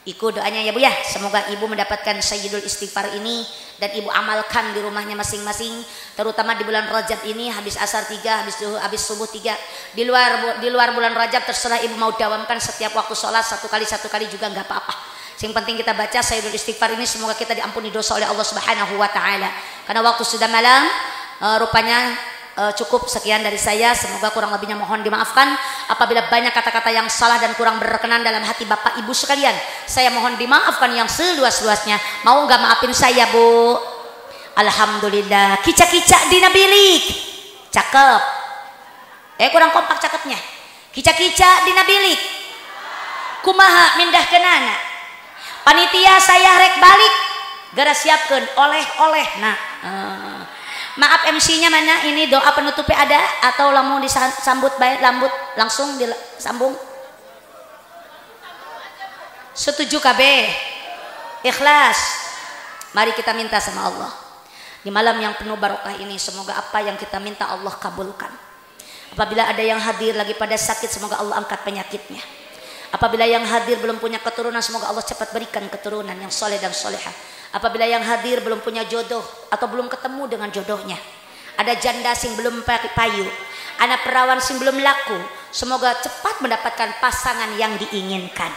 Iku doanya ya Bu ya. Semoga ibu mendapatkan Sayyidul Istighfar ini dan ibu amalkan di rumahnya masing-masing, terutama di bulan Rajab ini. Habis asar 3, habis subuh 3. Di luar bulan Rajab terserah ibu mau dawamkan setiap waktu sholat satu kali juga nggak apa-apa. Yang penting kita baca Sayyidul Istighfar ini, semoga kita diampuni dosa oleh Allah Subhanahu wa taala. Karena waktu sudah malam, rupanya cukup sekian dari saya. Semoga kurang lebihnya mohon dimaafkan. Apabila banyak kata-kata yang salah dan kurang berkenan dalam hati Bapak Ibu sekalian, saya mohon dimaafkan yang seluas-luasnya. Mau nggak maafin saya Bu? Alhamdulillah. Kica-kica di nabilik cakep. Kurang kompak cakepnya. Kica-kica di nabilik kumaha mindah kenana. Panitia saya rek balik gara siapkeun oleh-oleh. Nah maaf MC-nya mana? Ini doa penutupnya ada atau langsung disambut baik lambut langsung disambung? Setuju KB? Ikhlas. Mari kita minta sama Allah. Di malam yang penuh barokah ini semoga apa yang kita minta Allah kabulkan. Apabila ada yang hadir lagi pada sakit, semoga Allah angkat penyakitnya. Apabila yang hadir belum punya keturunan, semoga Allah cepat berikan keturunan yang soleh dan solehah. Apabila yang hadir belum punya jodoh atau belum ketemu dengan jodohnya, ada janda sing belum payu, anak perawan sing belum laku, semoga cepat mendapatkan pasangan yang diinginkan.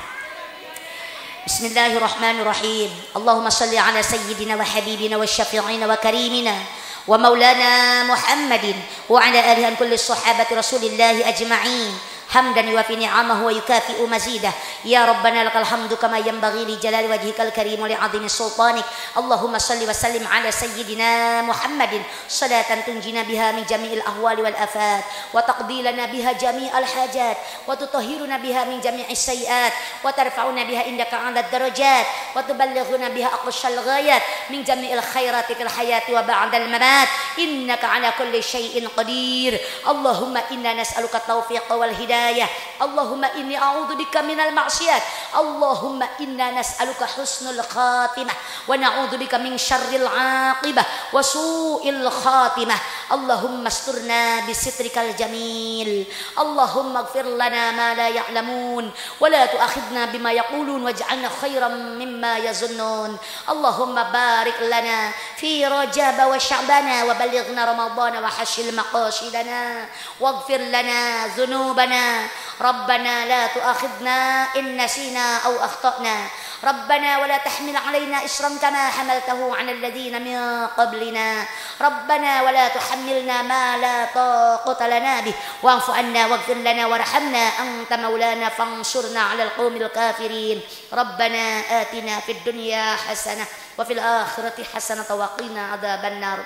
Bismillahirrahmanirrahim. Allahumma salli ala sayyidina wa habibina wa syafi'ina wa karimina wa maulana Muhammadin wa ala alihi kulli sahabati rasulillahi ajma'in. حمدا يوافي نعمه ويكافئ مزيده يا ربنا لك الحمد كما ينبغي لجلال وجهك الكريم ولعظيم سلطانك. اللهم صل وسلم على سيدنا محمد صلاة تنجينا بها من جميع الأهوال والآفات وتقضي لنا بها جميع الحاجات وتطهرنا بها من جميع السيئات وترفعنا بها عندك على الدرجات وتبلغنا بها أقصى الغايات من جميع الخيرات في الحياة وبعد الممات إنك على كل شيء قدير. اللهم إنا نسألك التوفيق والهداية hidayah. Allahumma inni a'udzubika minal ma'siyat. Allahumma inna nas'aluka husnul khatimah wa na'udzubika min syarril 'aqibah wa su'il khatimah. Allahumma asturna bisitrikal jamil. Allahumma ighfir lana ma la ya'lamun wa la tu'akhidna bima yaqulun waj'alna khairan mimma yazunnun. Allahumma barik lana fi Rajab wa Sya'bana wa balighna Ramadana wa hashil maqasidana waghfir lana dhunubana. Rabbana la tu'akhidna in nasina aw akhtana. Rabbana wa la tahmil 'alaina isran kama hamaltahu 'alal ladzina min qablina. Rabbana wa la tuhammilna ma la taqata lana bih wa'fu 'anna waghfir lana warhamna anta maulana fansurna 'alal qaumil kafirin. Rabbana atina fid dunya hasanah wa fil akhirati hasanah wa qina adzaban nar.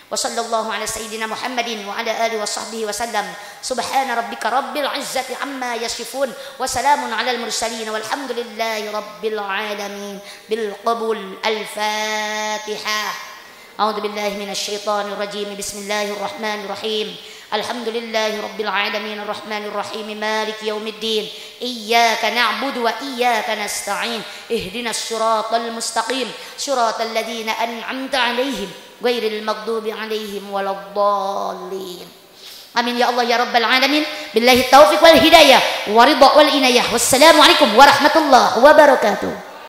Wa sallallahu ala sayyidina Muhammadin wa ala alihi wa sahbihi wa sallam. Subhana rabbika rabbil izzati amma yasifun wa salamun ala al mursalin walhamdulillahi rabbil alamin. Bil qabul. Al-Fatihah. A'udzu billahi minasy syaithanir rajim. Bismillahirrahmanirrahim. Alhamdulillahi rabbil alamin arrahmanir rahim maliki yaumiddin. Iyyaka na'budu wa iyyaka nasta'in. Ihdinas siratal mustaqim. Siratal ladzina an'amta 'alaihim ghairil maghdubi 'alaihim waladdallin. Amin ya Allah ya rabbal alamin. Billahi taufiq wal hidayah wa ridha wal inayah. Wassalamu alaikum warahmatullahi wabarakatuh.